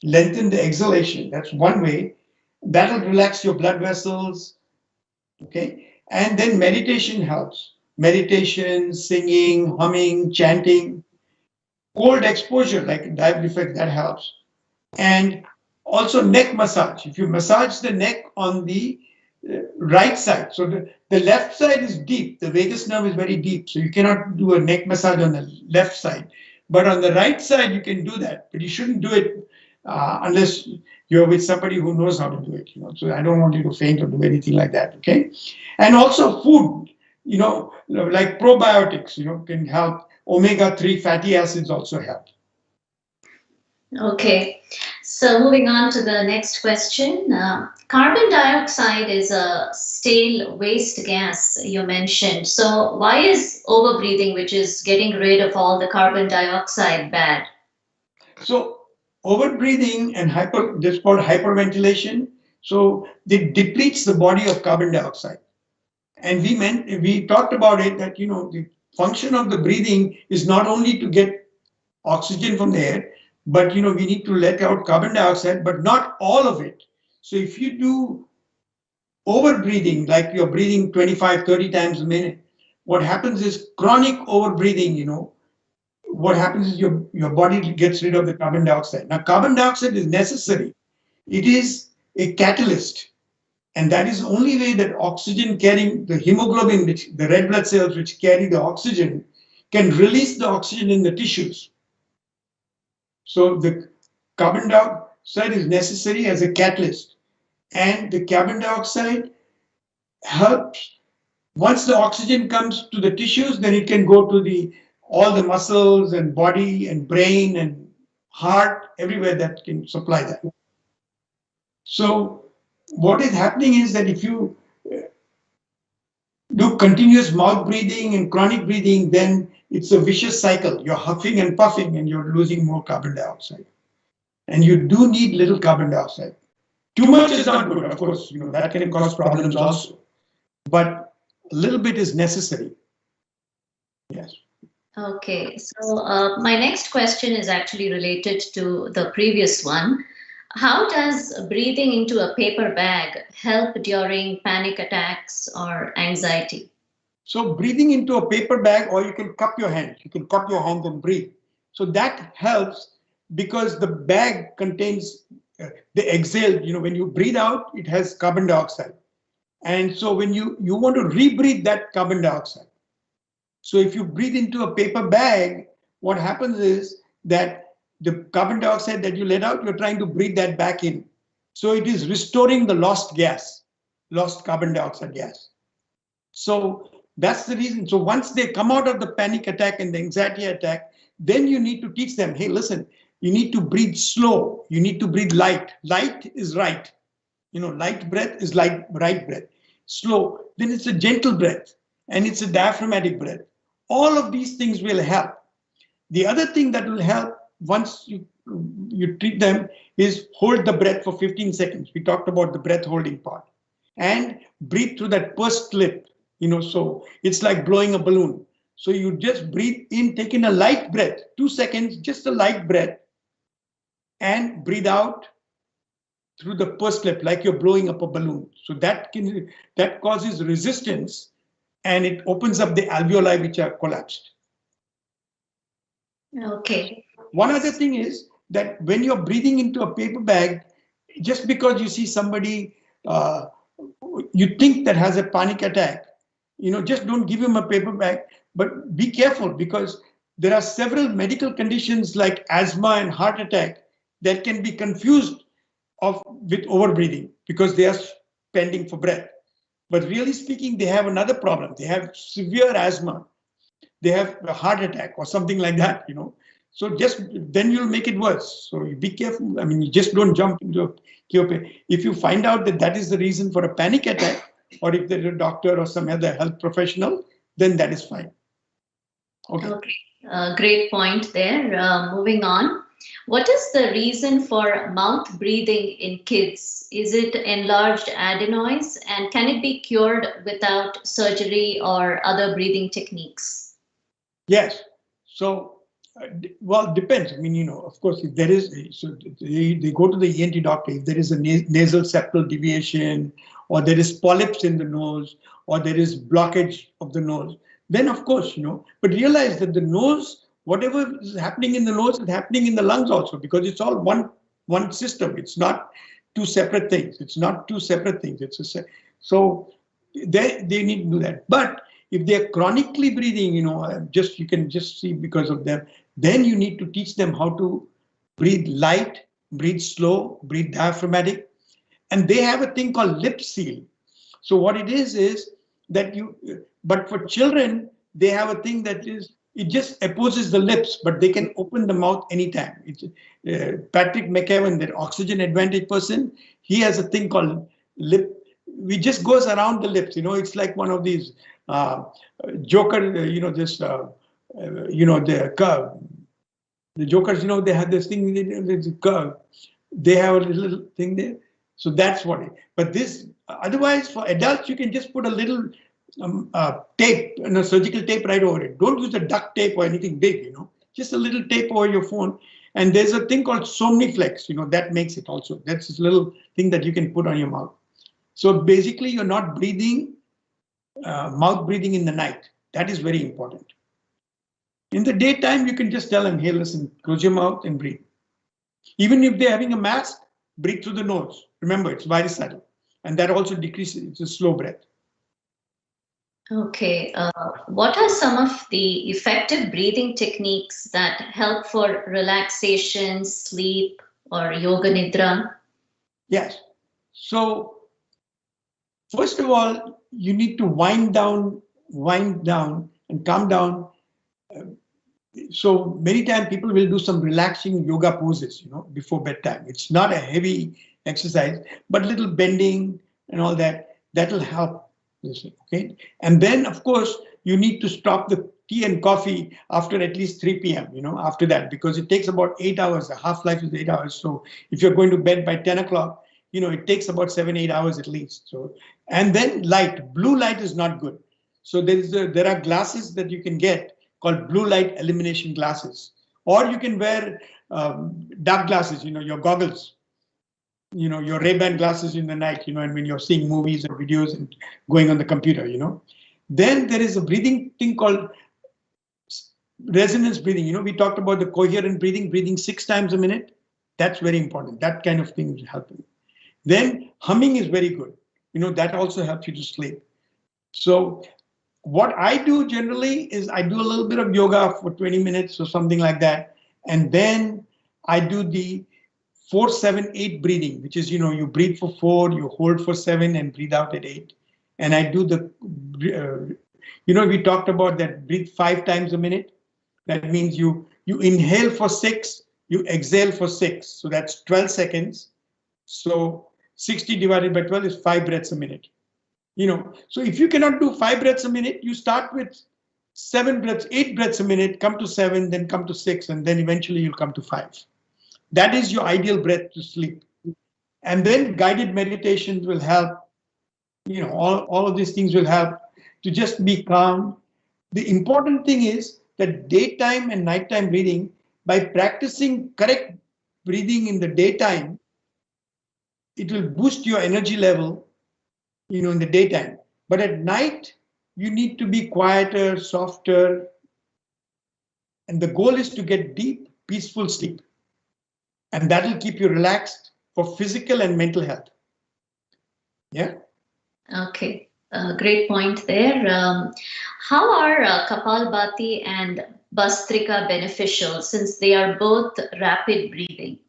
lengthen the exhalation. That's one way. That'll relax your blood vessels. Okay. And then meditation helps. Meditation, singing, humming, chanting, cold exposure like diaphragmatic, that helps. And also neck massage. If you massage the neck on the right side, so the left side is deep, the vagus nerve is very deep, so you cannot do a neck massage on the left side. But on the right side, you can do that, but you shouldn't do it unless you're with somebody who knows how to do it. So I don't want you to faint or do anything like that. Okay. And also food, like probiotics, can help. Omega-3 fatty acids also help. Okay, so moving on to the next question. Carbon dioxide is a stale waste gas you mentioned. So why is overbreathing, which is getting rid of all the carbon dioxide, bad? So overbreathing and this is called hyperventilation. So it depletes the body of carbon dioxide. And we talked about it, that the function of the breathing is not only to get oxygen from the air, but we need to let out carbon dioxide, but not all of it. So if you do overbreathing, like you're breathing 25, 30 times a minute, what happens is chronic overbreathing, what happens is your body gets rid of the carbon dioxide. Now, carbon dioxide is necessary. It is a catalyst. And that is the only way that oxygen carrying the hemoglobin, the red blood cells which carry the oxygen, can release the oxygen in the tissues. So the carbon dioxide is necessary as a catalyst. And the carbon dioxide helps. Once the oxygen comes to the tissues, then it can go to all the muscles and body and brain and heart, everywhere that can supply that. So what is happening is that do continuous mouth breathing and chronic breathing, then it's a vicious cycle. You're huffing and puffing and you're losing more carbon dioxide. And you do need little carbon dioxide. Too much is not good, of course, that can cause problems also. But a little bit is necessary. Yes. Okay, so my next question is actually related to the previous one. How does breathing into a paper bag help during panic attacks or anxiety? So breathing into a paper bag, or you can cup your hands. You can cup your hands and breathe. So that helps because the bag contains the exhale. When you breathe out, it has carbon dioxide. And so when you want to rebreathe that carbon dioxide. So if you breathe into a paper bag, what happens is that the carbon dioxide that you let out, you're trying to breathe that back in. So it is restoring the lost gas, lost carbon dioxide gas. So that's the reason. So once they come out of the panic attack and the anxiety attack, then you need to teach them, hey, listen, you need to breathe slow. You need to breathe light. Light is right. Light breath is right breath. Slow, then it's a gentle breath and it's a diaphragmatic breath. All of these things will help. The other thing that will help once you treat them is hold the breath for 15 seconds. We talked about the breath holding part. And breathe through that pursed lip. So it's like blowing a balloon. So you just breathe in, take in a light breath, 2 seconds, just a light breath, and breathe out through the pursed lip, like you're blowing up a balloon. So that causes resistance, and it opens up the alveoli which are collapsed. Okay. One other thing is that when you're breathing into a paper bag, just because you see somebody you think that has a panic attack, just don't give him a paper bag, but be careful because there are several medical conditions like asthma and heart attack that can be confused with overbreathing because they are pending for breath. But really speaking, they have another problem. They have severe asthma. They have a heart attack or something like that, So just then you'll make it worse. So you be careful. I mean, you just don't jump into a KOP. If you find out that that is the reason for a panic attack, or if there's a doctor or some other health professional, then that is fine. Okay. Great point there. Moving on. What is the reason for mouth breathing in kids? Is it enlarged adenoids, and can it be cured without surgery or other breathing techniques? Yes. So, well, it depends. I mean, of course, if there is, so they go to the ENT doctor. If there is a nasal septal deviation, or there is polyps in the nose, or there is blockage of the nose, then of course, but realize that the nose, whatever is happening in the nose is happening in the lungs also, because it's all one system. It's not two separate things. It's not two separate things. So they need to do that. But if they're chronically breathing, you can just see because of them, then you need to teach them how to breathe light, breathe slow, breathe diaphragmatic. And they have a thing called lip seal. So what it is that but for children, they have a thing that is, it just opposes the lips, but they can open the mouth anytime. It's Patrick McEwan, the oxygen advantage person, he has a thing called lip. We just goes around the lips, it's like one of these Joker, the curve. The Jokers, they have this thing, this curve. They have a little thing there. So that's what it, but this, otherwise for adults, you can just put a little tape, surgical tape right over it. Don't use a duct tape or anything big, just a little tape over your phone. And there's a thing called Somniflex, that makes it also. That's this little thing that you can put on your mouth. So basically you're not breathing, mouth breathing in the night. That is very important. In the daytime, you can just tell them, hey, listen, close your mouth and breathe. Even if they're having a mask, breathe through the nose. Remember, it's very subtle. And that also decreases, it's a slow breath. Okay, what are some of the effective breathing techniques that help for relaxation, sleep, or yoga nidra? Yes. So, first of all, you need to wind down and calm down. So many times people will do some relaxing yoga poses, before bedtime. It's not a heavy exercise, but little bending and all that, that'll help. Okay, and then of course you need to stop the tea and coffee after at least 3 p.m. After that, because it takes about 8 hours. The half-life is 8 hours. So if you're going to bed by 10 o'clock, it takes about 7-8 hours at least. So, and then blue light is not good. So there are glasses that you can get called blue light elimination glasses, or you can wear dark glasses, your goggles, your Ray-Ban glasses in the night, and when you're seeing movies or videos and going on the computer, Then there is a breathing thing called resonance breathing. We talked about the coherent breathing 6 times a minute. That's very important. That kind of thing is helping. Then humming is very good. That also helps you to sleep. So what I do generally is I do a little bit of yoga for 20 minutes or something like that. And then I do the 4-7-8 breathing, which is, you breathe for 4, you hold for 7 and breathe out at 8. And I do the, we talked about that breathe 5 times a minute. That means you inhale for 6, you exhale for 6. So that's 12 seconds. So 60 divided by 12 is 5 breaths a minute. So if you cannot do 5 breaths a minute, you start with 8 breaths a minute, come to 7, then come to 6, and then eventually you'll come to 5. That is your ideal breath to sleep. And then guided meditations will help. All of these things will help to just be calm. The important thing is that daytime and nighttime breathing, by practicing correct breathing in the daytime, it will boost your energy level, in the daytime. But at night, you need to be quieter, softer. And the goal is to get deep, peaceful sleep. And that will keep you relaxed for physical and mental health. Yeah. Okay. Great point there. How are Kapalbhati and Bhastrika beneficial, since they are both rapid breathing?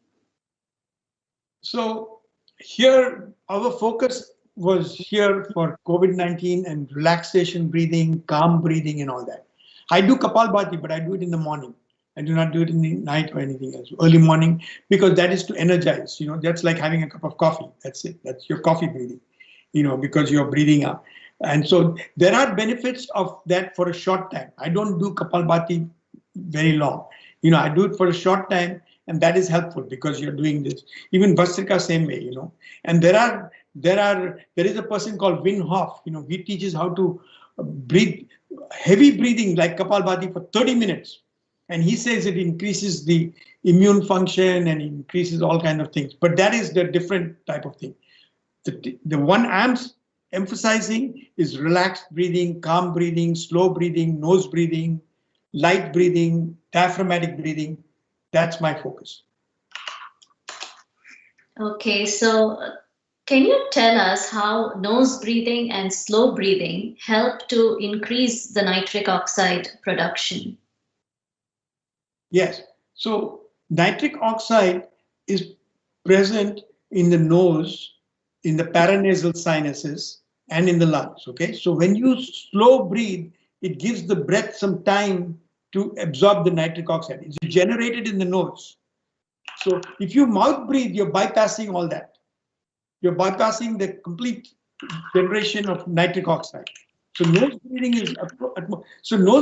So here, our focus was here for COVID-19 and relaxation breathing, calm breathing and all that. I do Kapalbhati, but I do it in the morning. I do not do it in the night or anything else. Early morning, because that is to energize. That's like having a cup of coffee. That's it. That's your coffee breathing. Because you're breathing up. And so there are benefits of that for a short time. I don't do Kapalbhati very long. I do it for a short time, and that is helpful because you're doing this. Even Bhastrika, same way. And there is a person called Wim Hof. He teaches how to breathe heavy breathing like Kapalbhati for 30 minutes. And he says it increases the immune function and increases all kinds of things. But that is the different type of thing. The one I'm emphasizing is relaxed breathing, calm breathing, slow breathing, nose breathing, light breathing, diaphragmatic breathing. That's my focus. Okay, so can you tell us how nose breathing and slow breathing help to increase the nitric oxide production? Yes, so nitric oxide is present in the nose, in the paranasal sinuses, and in the lungs, okay? So when you slow breathe, it gives the breath some time to absorb the nitric oxide. It's generated in the nose. So if you mouth breathe, you're bypassing all that. You're bypassing the complete generation of nitric oxide. So nose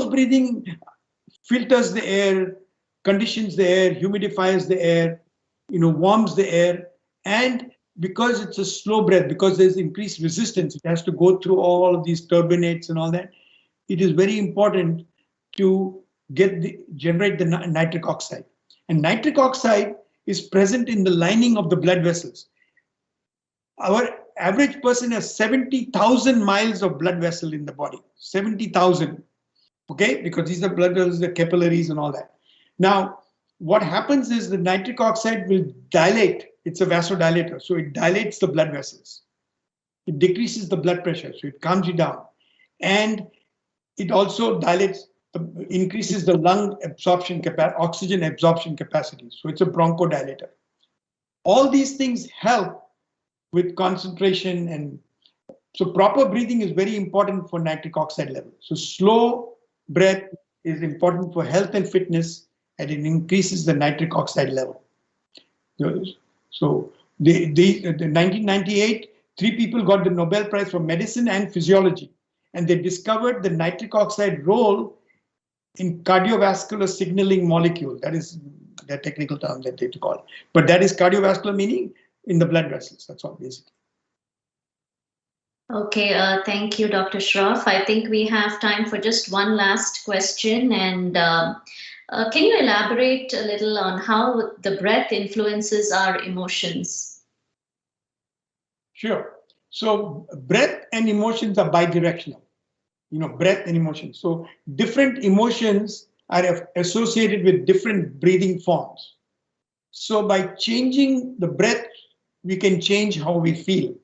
breathing filters the air, conditions the air, humidifies the air, warms the air, and because it's a slow breath, because there's increased resistance, it has to go through all of these turbinates and all that. It is very important to generate the nitric oxide. And nitric oxide is present in the lining of the blood vessels. Our average person has 70,000 miles of blood vessel in the body, 70,000, okay? Because these are blood vessels, the capillaries and all that. Now, what happens is the nitric oxide will dilate. It's a vasodilator, so it dilates the blood vessels. It decreases the blood pressure, so it calms you down. And it also increases the lung absorption capacity, oxygen absorption capacity. So it's a bronchodilator. All these things help with concentration, and so proper breathing is very important for nitric oxide level. So slow breath is important for health and fitness, and it increases the nitric oxide level. So the 1998, Three people got the Nobel Prize for medicine and physiology, and they discovered the nitric oxide role in cardiovascular signaling molecule. That is the technical term that they call. But that is cardiovascular, meaning in the blood vessels. That's all, basically. Okay, thank you, Dr. Shroff. I think we have time for just one last question. And can you elaborate a little on how the breath influences our emotions? Sure. So breath and emotions are bidirectional. Breath and emotions. So different emotions are associated with different breathing forms. So by changing the breath, we can change how we feel.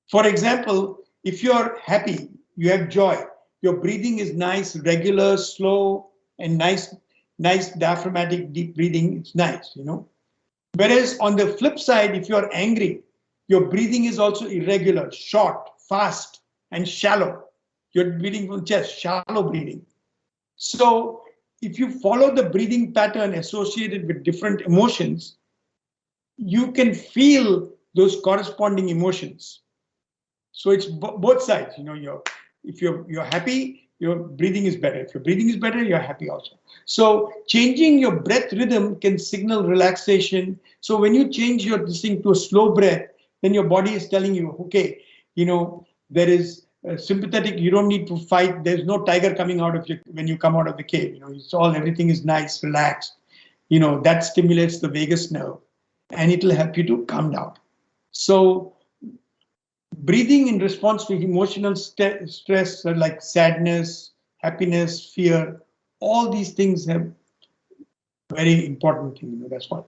For example, if you're happy, you have joy, your breathing is nice, regular, slow, and nice diaphragmatic deep breathing. It's nice, Whereas on the flip side, if you're angry, your breathing is also irregular, short, fast, and shallow. You're breathing from chest, shallow breathing. So if you follow the breathing pattern associated with different emotions, you can feel those corresponding emotions. So it's both sides. If you're happy, your breathing is better. If your breathing is better, you're happy also. So changing your breath rhythm can signal relaxation. So when you change your this thing to a slow breath, then your body is telling you, okay, there is sympathetic. You don't need to fight. There's no tiger coming out of you when you come out of the cave. Everything is nice, relaxed. That stimulates the vagus nerve, and it will help you to calm down. So breathing in response to emotional stress, like sadness, happiness, fear, all these things have very important thing. That's what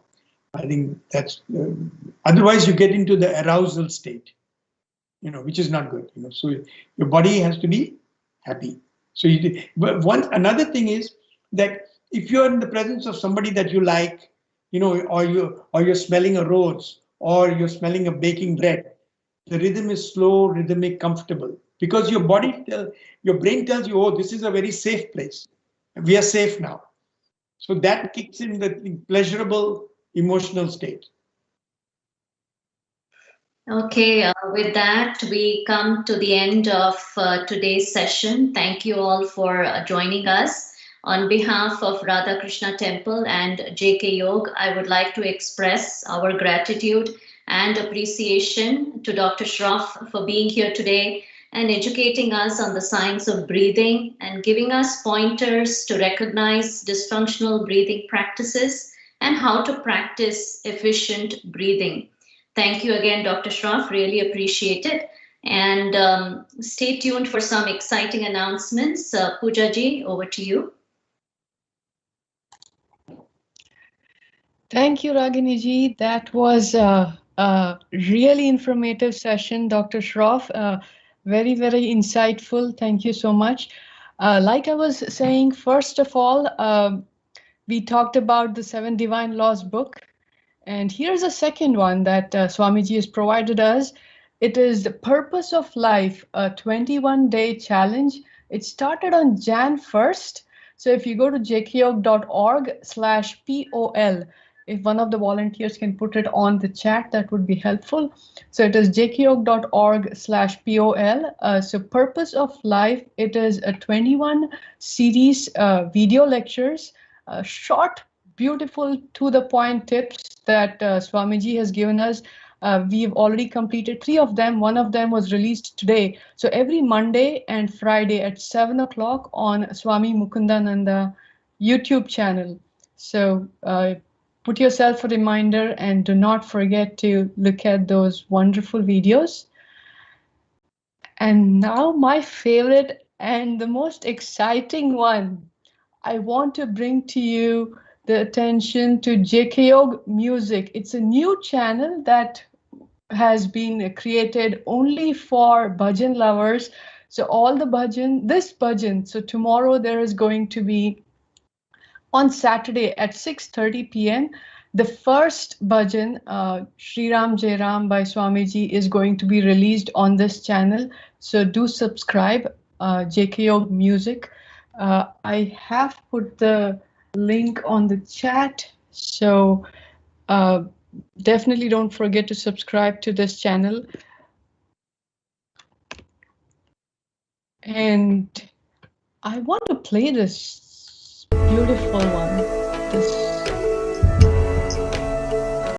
I think. That's otherwise you get into the arousal state, which is not good. So your body has to be happy. So but another thing is that if you're in the presence of somebody that you like, or you're smelling a rose, or you're smelling a baking bread, the rhythm is slow, rhythmic, comfortable, because your brain tells you, oh, this is a very safe place. We are safe now. So that kicks in the pleasurable emotional state. Okay, with that, we come to the end of today's session. Thank you all for joining us. On behalf of Radha Krishna Temple and JKYog, I would like to express our gratitude and appreciation to Dr. Shroff for being here today and educating us on the science of breathing and giving us pointers to recognize dysfunctional breathing practices and how to practice efficient breathing. Thank you again, Dr. Shroff. Really appreciate it. And stay tuned for some exciting announcements. Pooja ji, over to you. Thank you, Ragini ji. That was a really informative session, Dr. Shroff. Very, very insightful. Thank you so much. Like I was saying, first of all, we talked about the 7 Divine Laws book. And here's a second one that Swamiji has provided us. It is The Purpose of Life, a 21-day challenge. It started on Jan 1st. So if you go to jkyog.org/POL, if one of the volunteers can put it on the chat, that would be helpful. So it is jkyog.org/POL. So Purpose of Life, it is a 21 series video lectures, short, beautiful, to-the-point tips that Swamiji has given us. We've already completed 3 of them. One of them was released today. So every Monday and Friday at 7 o'clock on Swami Mukundananda YouTube channel. So put yourself a reminder and do not forget to look at those wonderful videos. And now my favorite and the most exciting one, I want to bring to you the attention to JKYog Music. It's a new channel that has been created only for bhajan lovers. So all the this bhajan, so tomorrow there is going to be, on Saturday at 6:30 p.m., the first bhajan, Shri Ram Jai Ram by Swamiji, is going to be released on this channel. So do subscribe, JKYog Music. I have put the link on the chat, so definitely don't forget to subscribe to this channel. And I want to play this beautiful one.